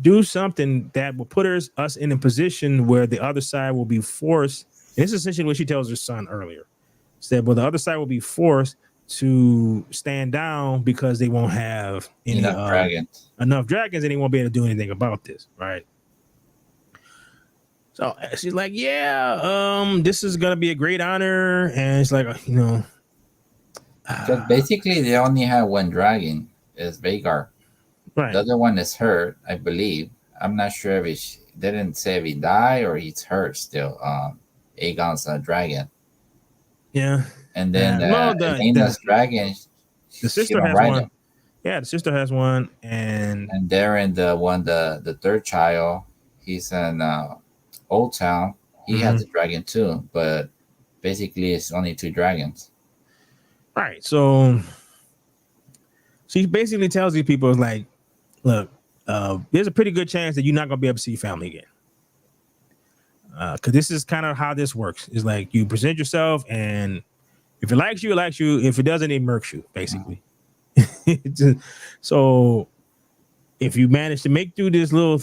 do something that will put us in a position where the other side will be forced." And this is essentially what she tells her son earlier. Said, "Well, the other side will be forced to stand down because they won't have enough dragons, and they won't be able to do anything about this, right?" So she's like, "Yeah, this is gonna be a great honor," and it's like, because basically they only have one dragon, is Vhagar. Right. The other one is hurt, I believe. I'm not sure if they didn't say if he died or he's hurt still. Aegon's dragon. Yeah. And then Aena's dragon, the sister has one. Him. Yeah, the sister has one, and Darren, the third child, he's in Old Town. He has a dragon too, but basically it's only two dragons. Right. So she basically tells these people, like, look, there's a pretty good chance that you're not gonna be able to see your family again. Because this is kind of how this works. It's like you present yourself, and if it likes you, it likes you. If it doesn't, it murks you, basically. So if you manage to make through this little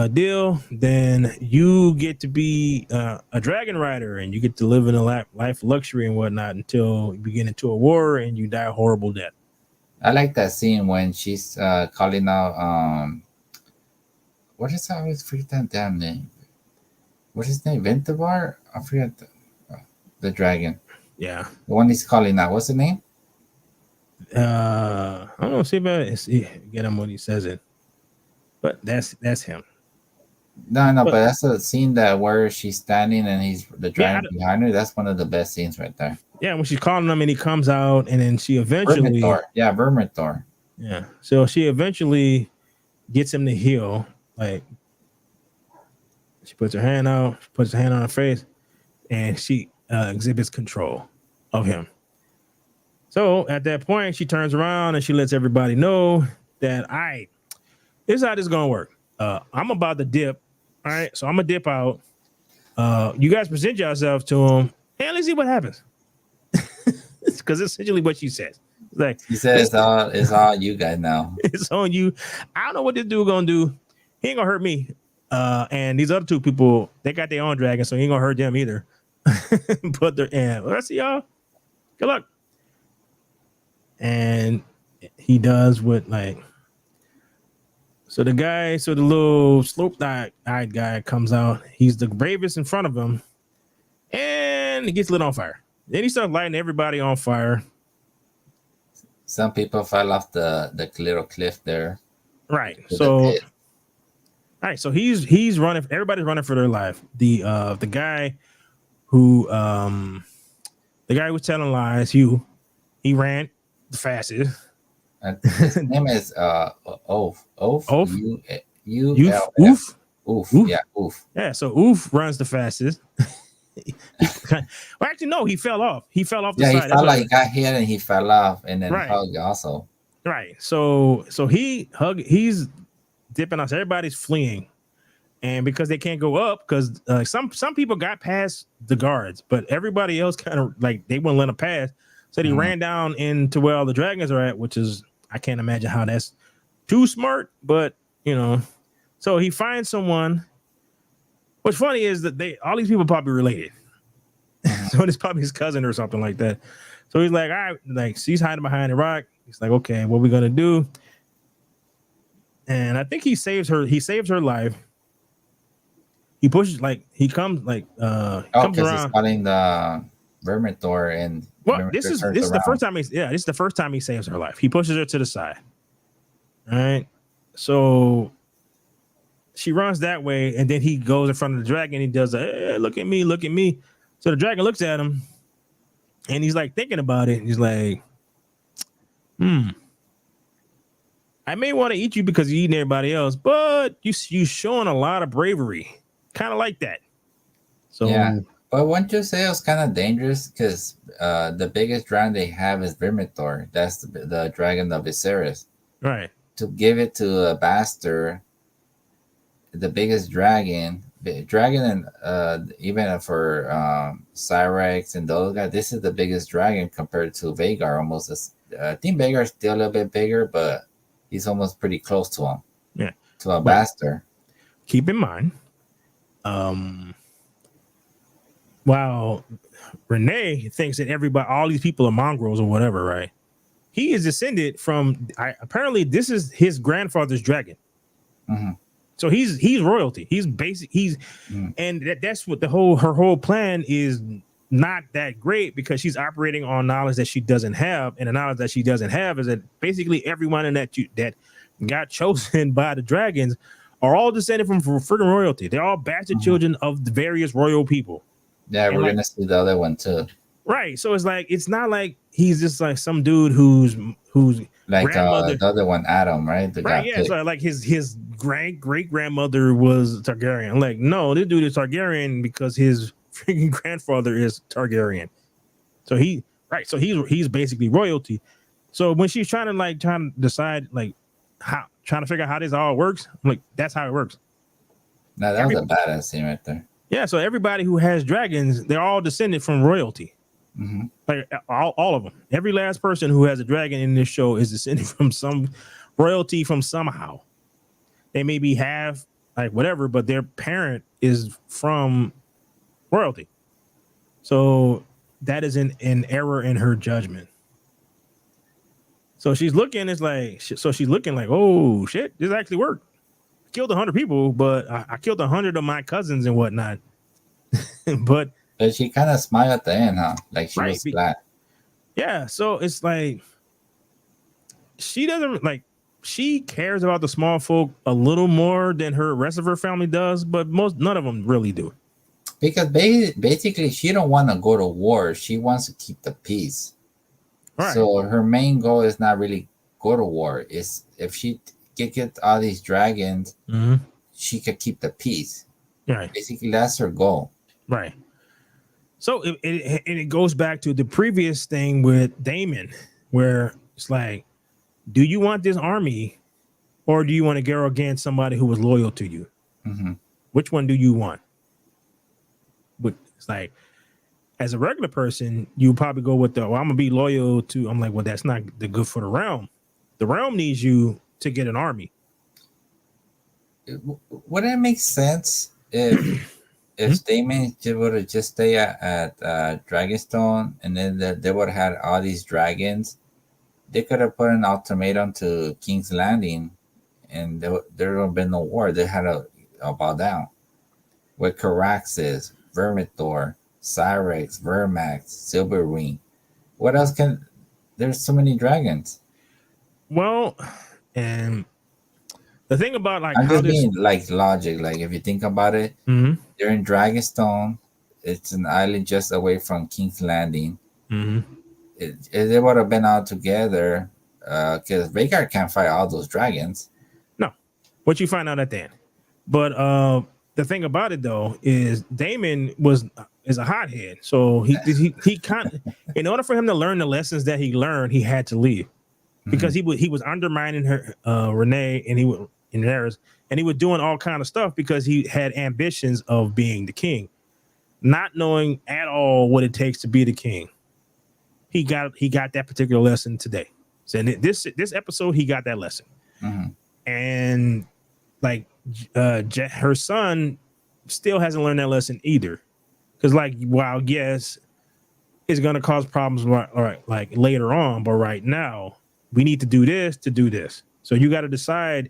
deal, then you get to be a dragon rider, and you get to live in a life of luxury and whatnot until you get into a war and you die a horrible death. I like that scene when she's calling out. What is that? I always forget that damn name. What's his name? Ventivar? I forget the dragon. Yeah. The one he's calling out. What's the name? I don't know. See if I get him when he says it. But that's him. No, but But that's a scene that where she's standing and he's the yeah, dragon behind her. That's one of the best scenes right there. yeah, when she's calling him and he comes out, and then she eventually, Vermithor, yeah, Vermithor. yeah, so she eventually gets him to heal. Like she puts her hand out, puts her hand on her face, and she exhibits control of him. So at that point, she turns around and she lets everybody know that this is how this is gonna work. I'm about to dip. All right, so I'm gonna dip out. You guys present yourselves to him, and let's see what happens. Because essentially what she says. Like He says it's all you guys now. it's on you. I don't know what this dude gonna do. He ain't gonna hurt me. And these other two people, they got their own dragon, so he ain't gonna hurt them either. But they're let's see y'all. Good luck. And he does what like so the little slope-eyed guy comes out. He's the bravest in front of him, and he gets lit on fire. Then he starts lighting everybody on fire. Some people fell off the little cliff there. Right. So all right, so he's running. Everybody's running for their life. The guy who was telling lies, he ran the fastest. His name is Oof. Oof? Oof. Oof? Yeah, Oof. Yeah, so Oof runs the fastest. Well, actually, no, he fell off. He fell off the Yeah, side. he felt like he got hit and he fell off, and then Right. Hug also. Right. So he's dipping out. So everybody's fleeing, and because they can't go up, because some people got past the guards, but everybody else kind of like they wouldn't let him pass. So he ran down into where all the dragons are at, which is I can't imagine how that's too smart, but you know. So he finds someone. What's funny is that all these people probably related. So it's probably his cousin or something like that. So he's like, all right, like she's hiding behind a rock. He's like, okay, what we gonna do? And I think he saves her life. He pushes he comes comes around. He's calling the Vermithor and Well, this is the first time this is the first time he saves her life. He pushes her to the side. All right. So she runs that way, and then he goes in front of the dragon. He does hey, look at me. So the dragon looks at him, and he's like thinking about it. And he's like, I may want to eat you because you're eating everybody else, but you showing a lot of bravery, kind of like that. So yeah, but wouldn't you say it was kind of dangerous because the biggest dragon they have is Vermithor. That's the dragon of Viserys. Right. To give it to a bastard, the biggest dragon and even for Cyrex and those guys, this is the biggest dragon compared to Vhagar. Almost, I think Vhagar is still a little bit bigger, but he's almost pretty close to him. Yeah, to a bastard. Keep in mind, while Renee thinks that all these people are mongrels or whatever, right? He is descended from. Apparently, this is his grandfather's dragon. Mm-hmm. So he's royalty. He's basic. And that's what her whole plan is not that great because she's operating on knowledge that she doesn't have, and the knowledge that she doesn't have is that basically everyone in that got chosen by the dragons are all descended from freaking royalty. They're all bastard children of the various royal people. Yeah, we're gonna see the other one too. Right. So it's not like he's just like some dude who's like grandmother. The other one, Adam, right? Right. Yeah. So like his great grandmother was Targaryen. Like, no, this dude is Targaryen because his freaking grandfather is Targaryen. So he's basically royalty. So when she's trying to decide trying to figure out how this all works, I'm like, that's how it works. No, that was a badass scene right there. Yeah. So everybody who has dragons, they're all descended from royalty. Mm-hmm. Like all of them. Every last person who has a dragon in this show is descended from some royalty from somehow. They may be half like whatever, but their parent is from royalty. So that is an error in her judgment. So she's looking, she's looking like, oh shit, this actually worked. I killed 100 people, but I killed 100 of my cousins and whatnot. But she kind of smiled at the end, huh? Like she was glad. Yeah, so it's like she doesn't she cares about the small folk a little more than her rest of her family does, but none of them really do. Because basically, she don't want to go to war. She wants to keep the peace. Right. So her main goal is not really go to war. It's if she get all these dragons, she could keep the peace. Right. Basically, that's her goal. Right. So it goes back to the previous thing with Damon, where it's like, do you want this army, or do you want to go against somebody who was loyal to you? Mm-hmm. Which one do you want? But it's like, as a regular person, you probably go with I'm gonna be loyal to. I'm like, well, that's not the good for the realm. The realm needs you to get an army. Would it make sense if Damon would have just stay at Dragonstone, and then they would have had all these dragons? They could have put an ultimatum to King's Landing, and there would have been no war. They had to bow down. With Caraxes, Vermithor, Cyrex, Vermax, Silverwing. What else can? There's so many dragons. Well, and the thing about like I'm just being like logic. Like if you think about it, they're in Dragonstone. It's an island just away from King's Landing. They would have been all together because Vhagar can't fight all those dragons. No, what you find out at the end. But the thing about it though is Damon is a hothead, so he kind of, in order for him to learn the lessons that he learned, he had to leave because he was undermining her Renee and he was doing all kind of stuff because he had ambitions of being the king, not knowing at all what it takes to be the king. He got that particular lesson today. So in this episode, he got that lesson, and like her son still hasn't learned that lesson either. Because like, while yes, it's gonna cause problems right, like later on, but right now we need to do this to do this. So you got to decide: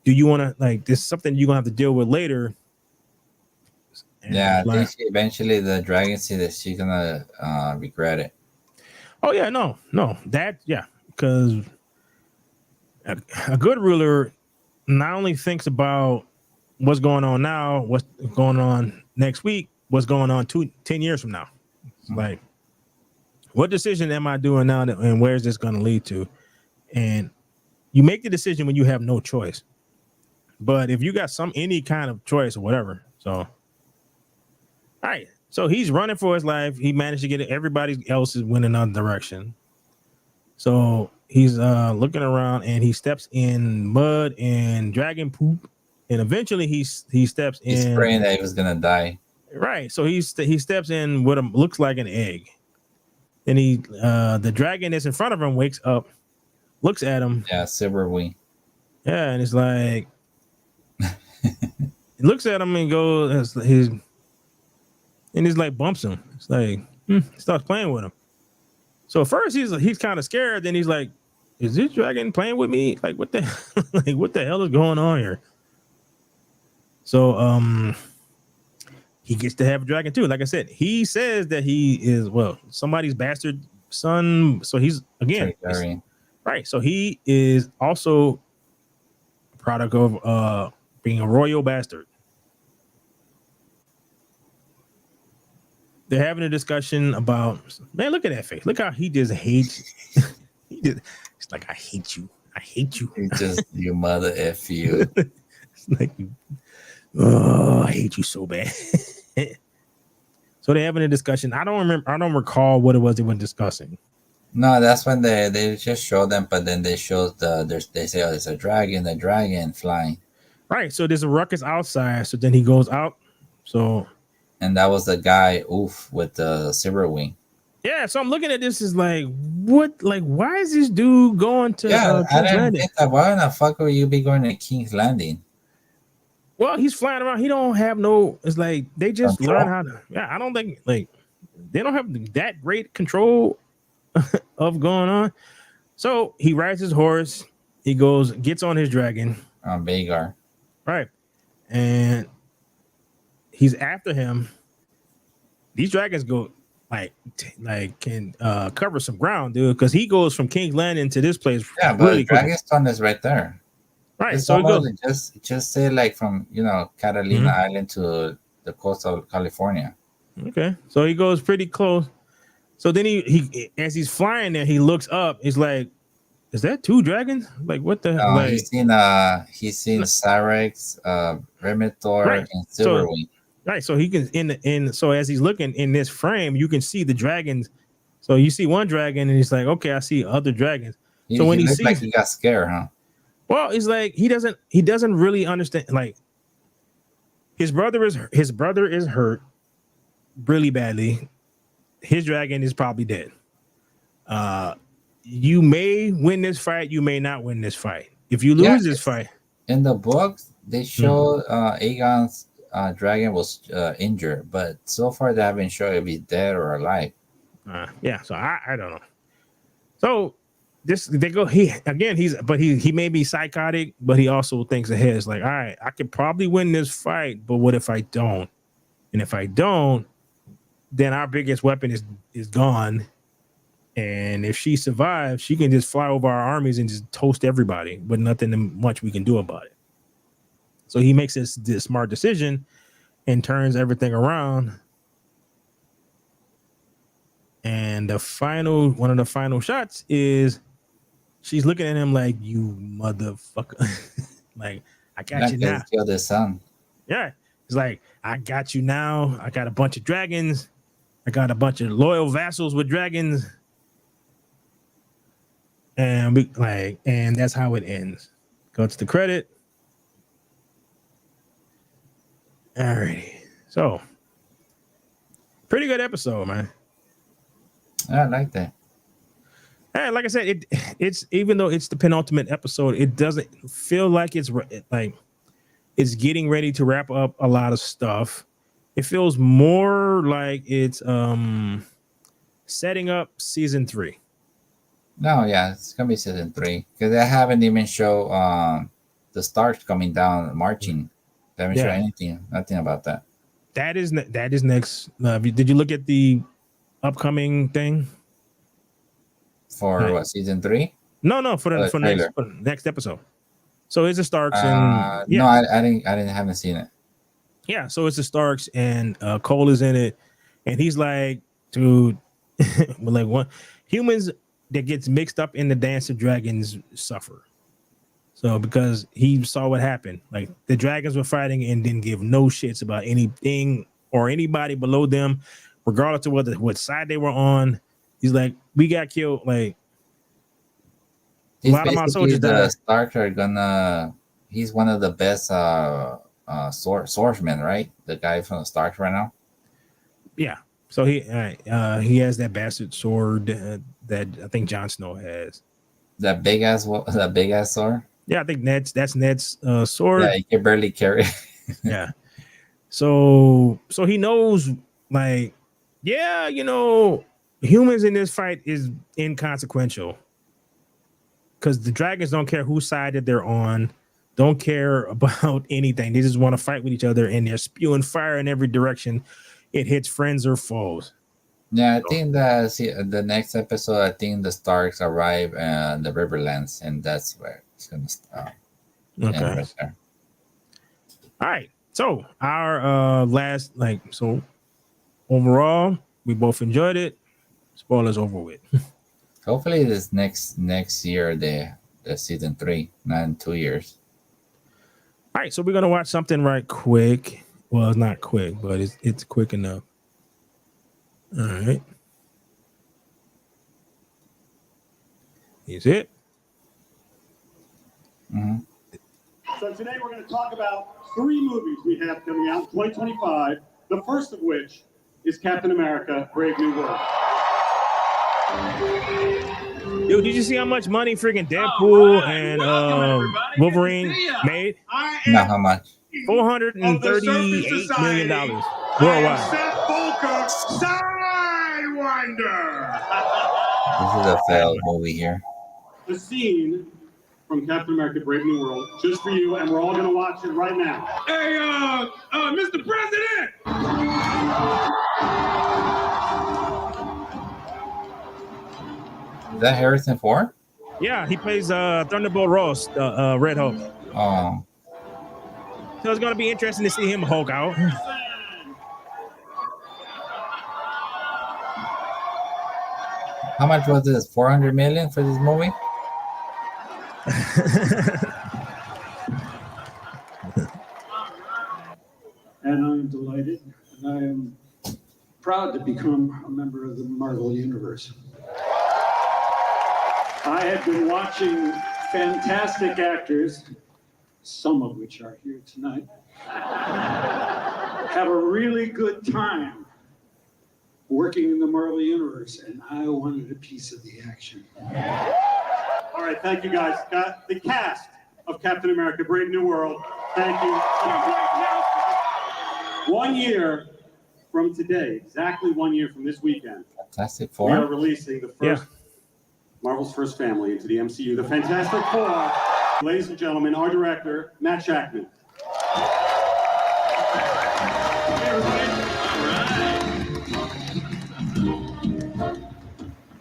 do you want to like this is something you're gonna have to deal with later? And I think eventually the dragon see that she's gonna regret it. Oh yeah, no, that because a good ruler not only thinks about what's going on now, what's going on next week, what's going on 10 years from now. Like, what decision am I doing now, and where is this going to lead to? And you make the decision when you have no choice. But if you got any kind of choice or whatever, so all right. So he's running for his life. He managed to get it. Everybody else is went another direction. So he's looking around and he steps in mud and dragon poop. And eventually he steps in. He's praying that he was going to die. Right. So he steps in what looks like an egg. Then the dragon that's in front of him wakes up, looks at him. Yeah, Silverwing. Yeah. And it's like, he looks at him and goes, and he's like bumps him. It's like starts playing with him. So at first he's kind of scared. Then he's like, "Is this dragon playing with me? Like what the what the hell is going on here?" So he gets to have a dragon too. Like I said, he says that he is somebody's bastard son. So he's again right. So he is also a product of being a royal bastard. They're having a discussion about, man, look at that face. Look how he just hates. It's like, I hate you. I hate you. It's just you mother F you. It's like, I hate you so bad. So they're having a discussion. I don't recall what it was they were discussing. No, that's when they just show them, but then they show they say, oh, it's a dragon flying. Right. So there's a ruckus outside. So then he goes out. So. And that was the guy, with the Silverwing. Yeah, so I'm looking at this is like, what? Like, why is this dude going to? I didn't think that. Why in the fuck would you be going to King's Landing? Well, he's flying around. He don't have no. It's like they just learn how to. Yeah, I don't think like they don't have that great control of going on. So he rides his horse. He gets on his dragon. Vhagar. Right, and he's after him. These dragons go can cover some ground, dude, because he goes from King's Landing to this place Yeah, but really quick. Dragonstone is right there. Right, It's so it goes. almost just say like from Catalina Island to the coast of California. Okay, so he goes pretty close. So then he as he's flying there, he looks up. He's like, "Is that two dragons? Like what the like?" He's seen Cyrex, Remitor, Right. and Silverwing. Right, so he can so as he's looking in this frame, you can see the dragons. So you see one dragon, and he's like, "Okay, I see other dragons." So when he looked sees, like he got scared, huh? well, he's like he doesn't really understand. Like his brother is hurt really badly. His dragon is probably dead. You may win this fight, you may not win this fight. If you lose this fight, in the books they show Aegon's dragon was injured, but so far they haven't shown if he's dead or alive. yeah. So I don't know. So they go. He may be psychotic, but he also thinks ahead. It's like, all right, I could probably win this fight, but what if I don't? And if I don't, then our biggest weapon is gone. And if she survives, she can just fly over our armies and just toast everybody, but nothing much we can do about it. So he makes this smart decision and turns everything around. And one of the final shots is she's looking at him like, "You motherfucker!" Like, I got you now. Kill the son. Yeah, it's like, I got you now. I got a bunch of dragons. I got a bunch of loyal vassals with dragons. And and that's how it ends. Go to the credit. Alrighty. So pretty good episode, man. I like that. And like I said, it's even though it's the penultimate episode, it doesn't feel like it's getting ready to wrap up a lot of stuff. It feels more like it's setting up season 3. No, yeah, it's gonna be season 3 because they haven't even show the Starks coming down marching. They haven't shown nothing about that. That is next. Did you look at the upcoming thing for what, season 3? No, for next episode. So it's the Starks and no, I haven't seen it. Yeah, so it's the Starks and Cole is in it, and he's like, dude, like one humans that gets mixed up in the Dance of Dragons suffer. So because he saw what happened, like the dragons were fighting and didn't give no shits about anything or anybody below them, regardless of what side they were on. He's like, we got killed. Like a lot of my soldiers died. The Starks are gonna. He's one of the best swordsmen, right? The guy from the Starks right now. Yeah. So he has that bastard sword that I think Jon Snow has. That big ass sword. Yeah, I think that's Ned's sword. Yeah, he can barely carry. Yeah. So he knows, like, yeah, humans in this fight is inconsequential because the dragons don't care whose side that they're on, don't care about anything. They just want to fight with each other, and they're spewing fire in every direction. It hits friends or foes. Yeah, I think the next episode, I think the Starks arrive in the Riverlands, and that's where it's gonna start. Okay. Right there. All right. So our overall, we both enjoyed it. Spoilers over with. Hopefully, this next year the season 3, not in 2 years. All right, so we're gonna watch something right quick. Well, it's not quick, but it's quick enough. All right. Is it? Mm-hmm. So today we're going to talk about 3 movies we have coming out in 2025. The first of which is Captain America: Brave New World. Dude, did you see how much money freaking Deadpool and Wolverine made? No, how much? $438 million worldwide. This is a failed movie here. The scene from Captain America: Brave New World, just for you, and we're all going to watch it right now. Hey, Mr. President! Is that Harrison Ford? Yeah, he plays Thunderbolt Ross, the Red Hulk. Oh, So it's gonna be interesting to see him Hulk out. how much was this? 400 million for this movie? And I'm delighted, and I am proud to become a member of the Marvel Universe. I have been watching fantastic actors, some of which are here tonight, have a really good time working in the Marvel Universe, and I wanted a piece of the action. All right, thank you guys. Got the cast of Captain America: Brave New World. Thank you. 1 year from today, exactly 1 year from this weekend, Fantastic we are Four? releasing the first Marvel's first family into the MCU, the Fantastic Four. Ladies and gentlemen, our director, Matt Shackman.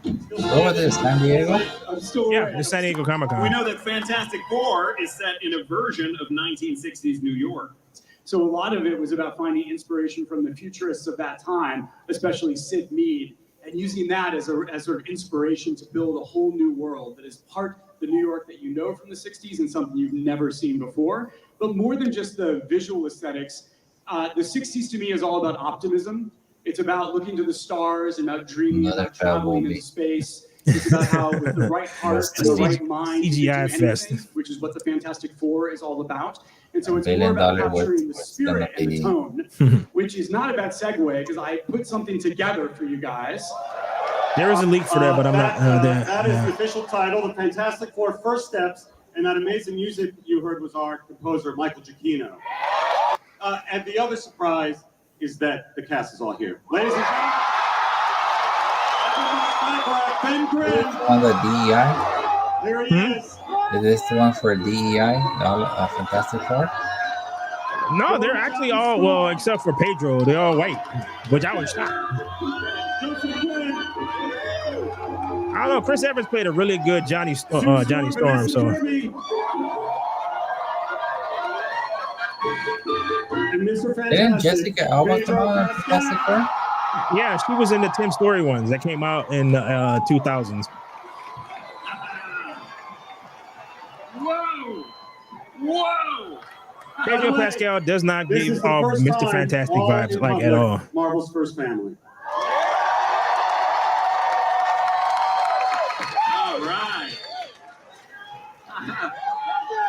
What was this, San Diego? I'm still Yeah, the San Diego Comic We Con. know that Fantastic Four is set in a version of 1960s New York. So a lot of it was about finding inspiration from the futurists of that time, especially Sid Mead, and using that as sort of inspiration to build a whole new world that is part the New York that you know from the 60s and something you've never seen before. But more than just the visual aesthetics, the 60s to me is all about optimism. It's about looking to the stars and about dreaming, Another about traveling movie. into space. It's about how with the right heart and the right mind, you CGI can do fest. anything, which is what the Fantastic Four is all about. And so it's $1 more about billion capturing the what's spirit gonna and the be- tone, which is not a bad segue because I put something together for you guys. There is a leak for that, but I'm not there. That is the official title, The Fantastic Four: First Steps, and that amazing music you heard was our composer, Michael Giacchino. And the other surprise is that the cast is all here. Ladies and gentlemen, Ben Grimm. On the DEI? Here he is. Is this the one for DEI? The Fantastic Four? No, they're actually all, well, except for Pedro, they're all white, which I was shocked. Joseph Quinn. I don't know. Chris Evans played a really good Johnny Storm, Vanessa so Kirby. And Mr. Fantastic. Didn't Jessica Alba Pedro come out on Pascal. Fantastic Four? yeah, she was in the Tim Story ones that came out in the 2000s. Whoa! Whoa! Pedro Pascal does not This is give the off first Mr. time Fantastic all vibes in like at public, all. Marvel's first family. All right.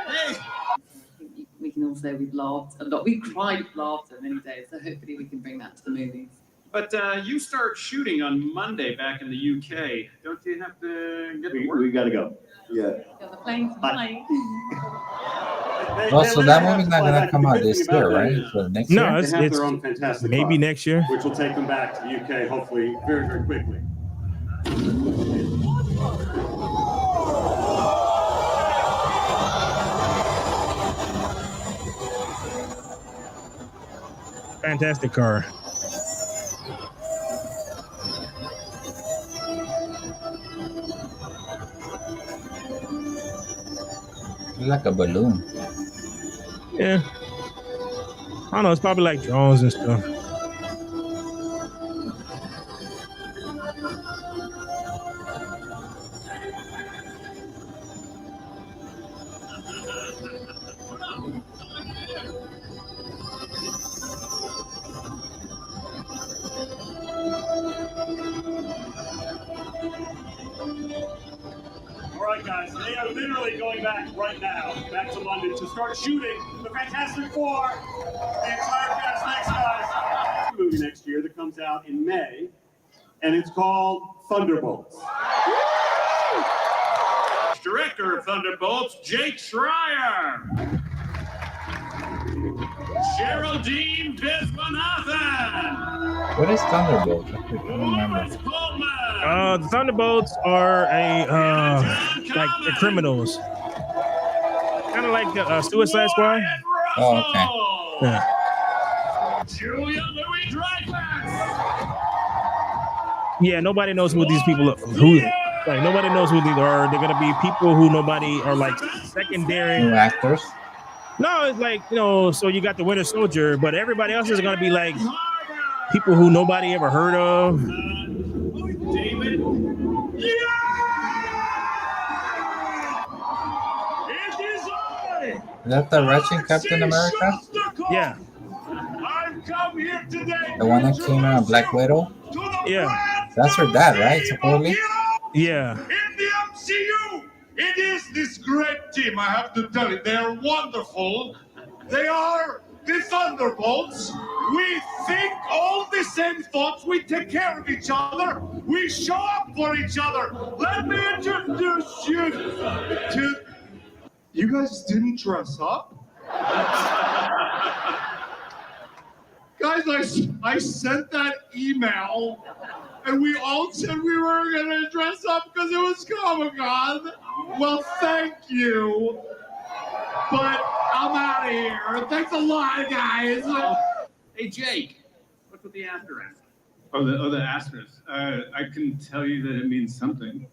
Hey! We can all say we've laughed a lot. We've cried with laughter many days, so hopefully we can bring that to the movies. But you start shooting on Monday back in the UK. Don't you have to get to work? We got to go. Yeah. Got the plane tonight. Oh, so that movie's not gonna come out this year, right? For next No, year? it's, They have it's their own fantastic maybe car, next year. which will take them back to the UK, hopefully, very, very quickly. Fantastic car. Like a balloon. Yeah. I don't know. It's probably like drones and stuff. All right, guys, they are literally going back right now, back to London to start shooting the Fantastic Four. The entire cast, thanks, guys. A movie next year that comes out in May, and it's called Thunderbolts. Director of Thunderbolts, Jake Schreier. Geraldine Viswanathan. What is Thunderbolt? I don't remember. Lawrence Coleman. The Thunderbolts are like the criminals, kind of like the Suicide Squad. Wyatt Oh, Russell. Yeah. Julia Louis-Dreyfus. Yeah, nobody knows who these people are. Who? Yes! Like nobody knows who these are. They're gonna be people who nobody are like secondary. New actors. No, it's like, so you got the Winter Soldier, but everybody else is gonna be like people who nobody ever heard of. David. It is I. Is that the Russian Captain America? Yeah. I've come here today. The one that came out, Black Widow? Yeah. That's her dad, right? Supposedly? Yeah. In the MCU, it is this great team. I have to tell you, they're wonderful. They are the Thunderbolts. We think all the same thoughts. We take care of each other. We show up for each other. Let me introduce you to. You guys didn't dress up? Guys, I sent that email, and we all said we were going to dress up because it was Comic-Con. Well, thank you. But I'm out of here. Thanks a lot, guys. Hey, Jake, what's with the asterisk? Oh, the asterisk. I can tell you that it means something.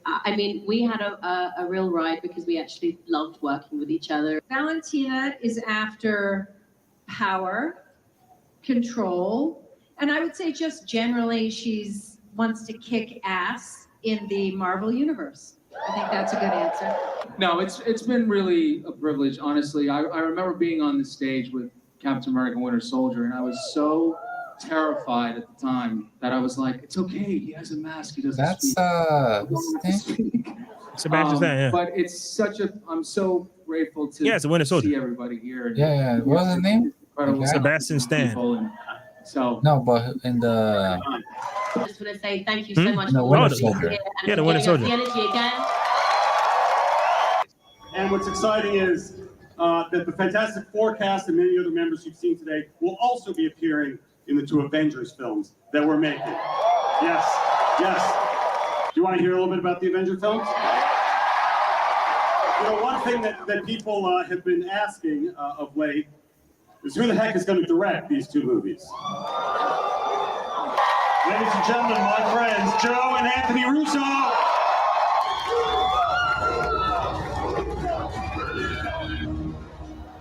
I mean, we had a real ride because we actually loved working with each other. Valentina is after power, control, and I would say just generally she's wants to kick ass in the Marvel universe. I think that's a good answer. No, it's been really a privilege, honestly. I remember being on the stage with Captain America Winter Soldier, and I was so terrified at the time that I was like, it's okay, he has a mask, he doesn't That's, speak. what's his name? Sebastian Stan, yeah. But it's such I'm so grateful to Yeah, it's a Winter Soldier. see everybody here. And Yeah. What was his name? incredible Sebastian Stan. people, and so No, but in the... I just want to say thank you so much No, for Winter watching Soldier. here and Yeah, the for Winter giving us Soldier. the energy again. And what's exciting is that the Fantastic Four cast and many other members you've seen today will also be appearing in the 2 Avengers films that we're making. Yes. Do you want to hear a little bit about the Avenger films? You know, one thing that people have been asking of late is who the heck is going to direct these 2 movies? Ladies and gentlemen, my friends, Joe and Anthony Russo.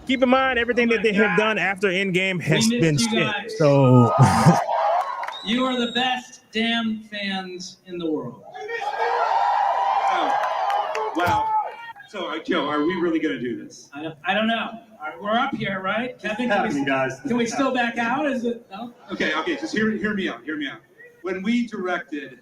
Keep in mind, everything that they have done after Endgame has We been missed you skipped. guys. So You are the best damn fans in the world. Oh, wow. So, Joe, are we really going to do this? I don't know. All right, we're up here, right? Kevin, What's happening, guys? can we still back out? Is it no? Okay, just hear me out. When we directed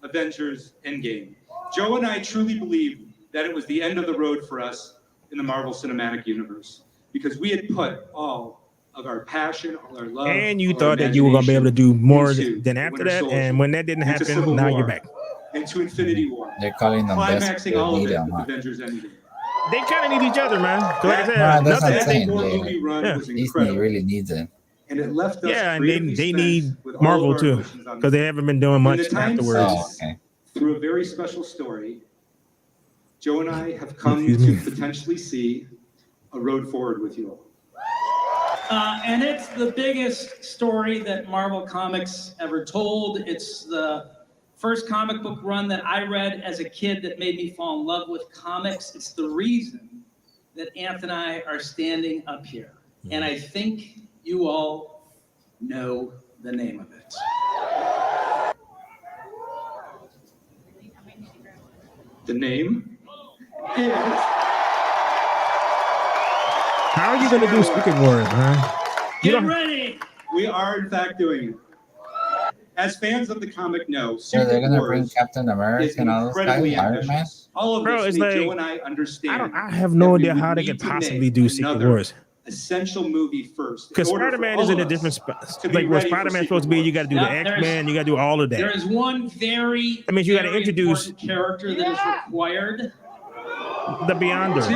Avengers Endgame, Joe and I truly believed that it was the end of the road for us in the Marvel Cinematic Universe because we had put all of our passion, all our love, and you all our thought that you were gonna be able to do more into than the after Winter that, Soldier, and when that didn't into happen, Civil now War, you're back. into Infinity War, They're calling them best climaxing all of it medium, with huh? Avengers Endgame. They kind of need each other, man. 'Cause like I said, No, that's nothing. what I'm saying. That Yeah. movie run Yeah. was Disney incredible. really needs it. And it left us Yeah, and creatively they spent need with all Marvel of our too, emotions on because they haven't been doing much the time afterwards. Oh, okay. Through a very special story, Joe and I have come Excuse to me. potentially see a road forward with you all. And it's the biggest story that Marvel Comics ever told. It's the first comic book run that I read as a kid that made me fall in love with comics. It's the reason that Anth and I are standing up here. And I think you all know the name of it. The name is How are you gonna do Secret Wars, man? You Get don't. ready. we are in fact doing it. As fans of the comic know, So they're Secret gonna bring Wars Captain is America and all those guys, incredibly Iron Man. ambitious. All of Bro, this it's make like- Joe and I understand. I have no that we idea would how they need could to possibly make do Secret another Wars. essential movie first. in Because order for Spider-Man all is in a of us different spot. to be Like where ready for Spider-Man's Secret supposed to be, you Wars. got to do Now, the there's- X-Men, you got to do all of There that. is one very, That means you gotta very introduce- important character that is required The Beyonder.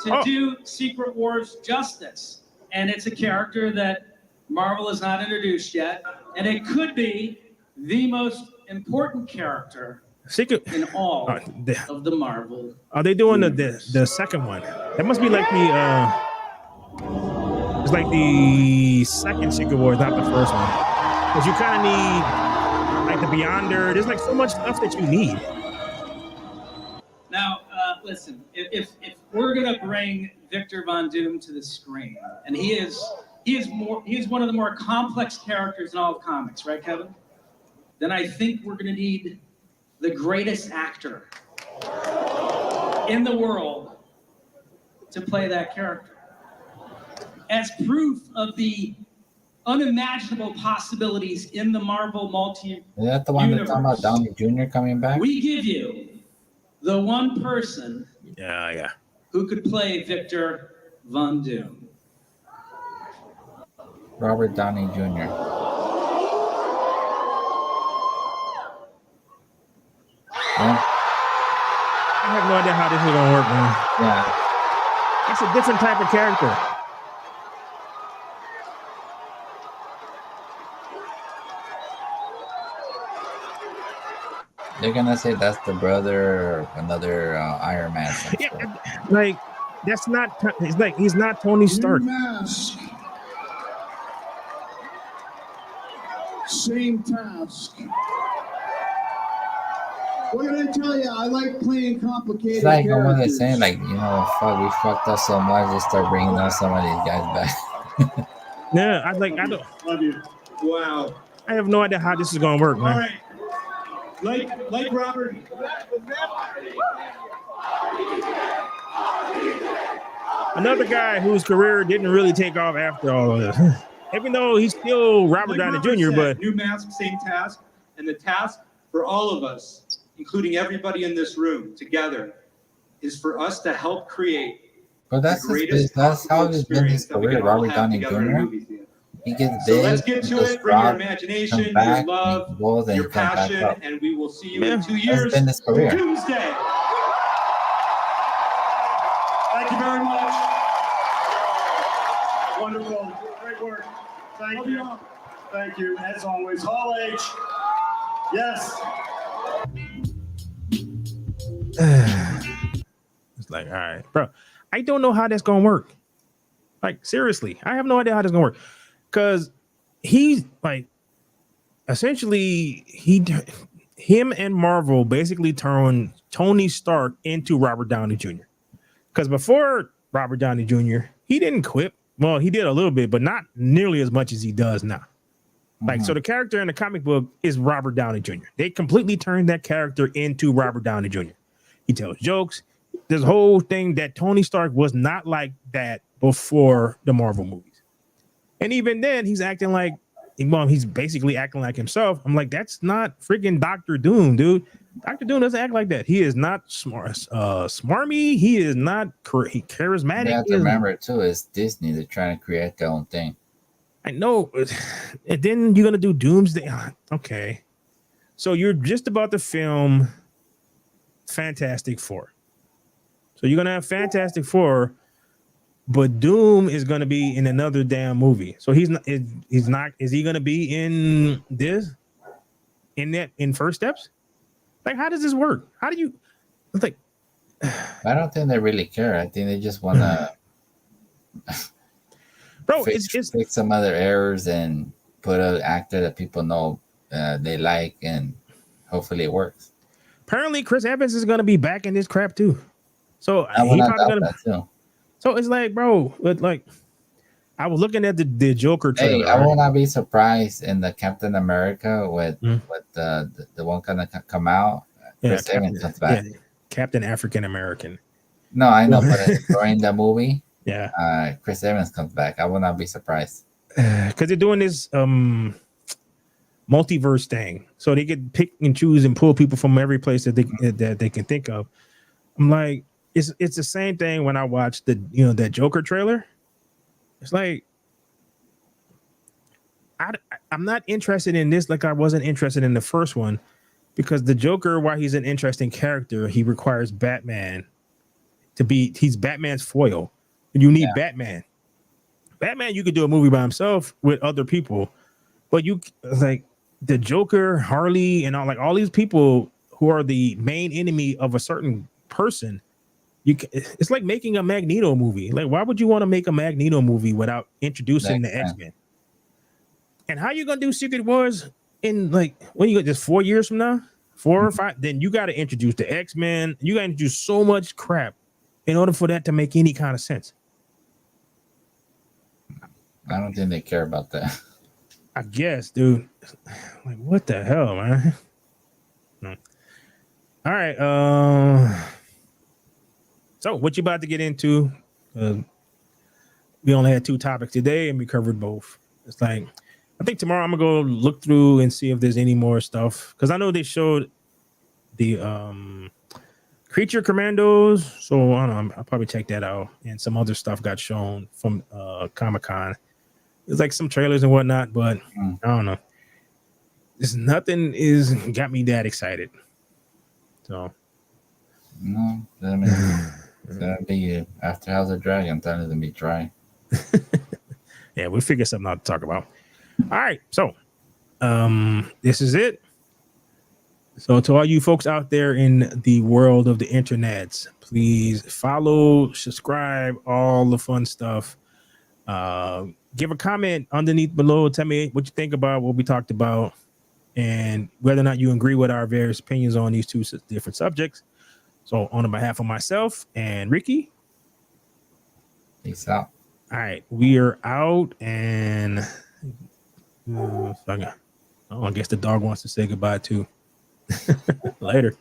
to Oh. do Secret Wars justice. And it's a character that Marvel has not introduced yet. And it could be the most important character Secret. in all the- of the Marvel. Are they doing the second one? That must be like the it's like the second Secret Wars, not the first one. Because you kind of need. like the Beyonder. There's like so much stuff that you need. Now, listen, if we're gonna bring Victor Von Doom to the screen, and he is one of the more complex characters in all of comics, right, Kevin? Then I think we're gonna need the greatest actor in the world to play that character. As proof of the unimaginable possibilities in the Marvel Is that the one that's talking about Downey Jr. coming back? we give you the one person Yeah. who could play Victor Von Doom. Robert Downey Jr. Yeah. I have no idea how this is gonna work, man. Yeah. It's a different type of character. They're gonna say that's the brother of another Iron Man. Yeah, like that's not. It's like he's not Tony Stark. Mask. Same task. What can I tell you? I like playing complicated It's like characters. almost saying, like, fuck, we fucked up so much. Just start bringing out some of these guys back. Yeah, I don't. Love you. Wow. I have no idea how this is gonna work, All man. right. Like Robert. Another guy whose career didn't really take off after all of this, even though he's still Robert Downey Jr. said, But new mask, same task, and the task for all of us, including everybody in this room together, is for us to help create But that's the greatest that's how possible it's been his experience that we career, can all Robert have Downey together in a Jr. movie theater. He gets So big, let's get he to gets it. Bring your robbed, imagination, comes your back, love, he goes, and your he comes back passion, up. and we will see you Yeah, in 2 That's years. been his career. Doomsday. Thank you very much. Wonderful. Great work. Thank you. Thank you. As always, Hall H. Yes. it's like, all right, bro. I don't know how that's gonna work. Like, seriously, I have no idea how that's gonna work. Because he's like, essentially, him and Marvel basically turned Tony Stark into Robert Downey Jr. Because before Robert Downey Jr., he didn't quit. Well, he did a little bit, but not nearly as much as he does now. Like, so the character in the comic book is Robert Downey Jr. They completely turned that character into Robert Downey Jr. He tells jokes. This whole thing that Tony Stark was not like that before the Marvel movies. And even then, he's acting like, well, he's basically acting like himself. I'm like, that's not freaking Dr. Doom, dude. Dr. Doom doesn't act like that. He is not smarmy. He is not charismatic. You have to remember too, it's Disney. They're trying to create their own thing. I know. And then you're gonna do Doomsday. Okay. So you're just about to film Fantastic Four. So you're gonna have Fantastic Four, but Doom is gonna be in another damn movie. So he's not. Is he gonna be in this? In First Steps? Like, how does this work? How do you? It's like, I don't think they really care. I think they just want to bro, fix it's some other errors and put an actor that people know they like, and hopefully it works. apparently Chris Evans is gonna be back in this crap too. So I will he not probably doubt gonna. that too. So it's like, bro, but like, I was looking at the Joker trailer. Hey, I will not be surprised in the Captain America with the one gonna come out. Chris Evans comes back. Yeah, Captain African American. No, I know, but during the movie, Yeah, Chris Evans comes back. I will not be surprised. because they're doing this multiverse thing, so they can pick and choose and pull people from every place that they can think of. I'm like, it's the same thing when I watched that Joker trailer. It's like I'm not interested in this like I wasn't interested in the first one, because the Joker, while he's an interesting character, he requires Batman he's Batman's foil. And you need Batman. Batman, you could do a movie by himself with other people, but you like the Joker, Harley, and all these people who are the main enemy of a certain person. It's like making a Magneto movie. Like, why would you want to make a Magneto movie without introducing the X-Men? And how you gonna do Secret Wars in like when you get just 4 years from now, 4 or 5, then you got to introduce the X-Men. You got to introduce so much crap in order for that to make any kind of sense. I don't think they care about that. I guess, dude. Like, what the hell, man? No. All right. So what you about to get into? We only had 2 topics today, and we covered both. It's like, I think tomorrow I'm gonna go look through and see if there's any more stuff, because I know they showed the Creature Commandos, so I don't know, I'll probably check that out, and some other stuff got shown from Comic-Con. There's like some trailers and whatnot, but I don't know. There's nothing is got me that excited. So No, I mean, it's gonna be after House of Dragon. Time to be dry. yeah, we'll figure something out to talk about. All right, so this is it. So to all you folks out there in the world of the internets, please follow, subscribe, all the fun stuff. Give a comment underneath below. Tell me what you think about what we talked about and whether or not you agree with our various opinions on these 2 different subjects. So on behalf of myself and Ricky, Peace out. all right, we are out, and I guess the dog wants to say goodbye too. Later.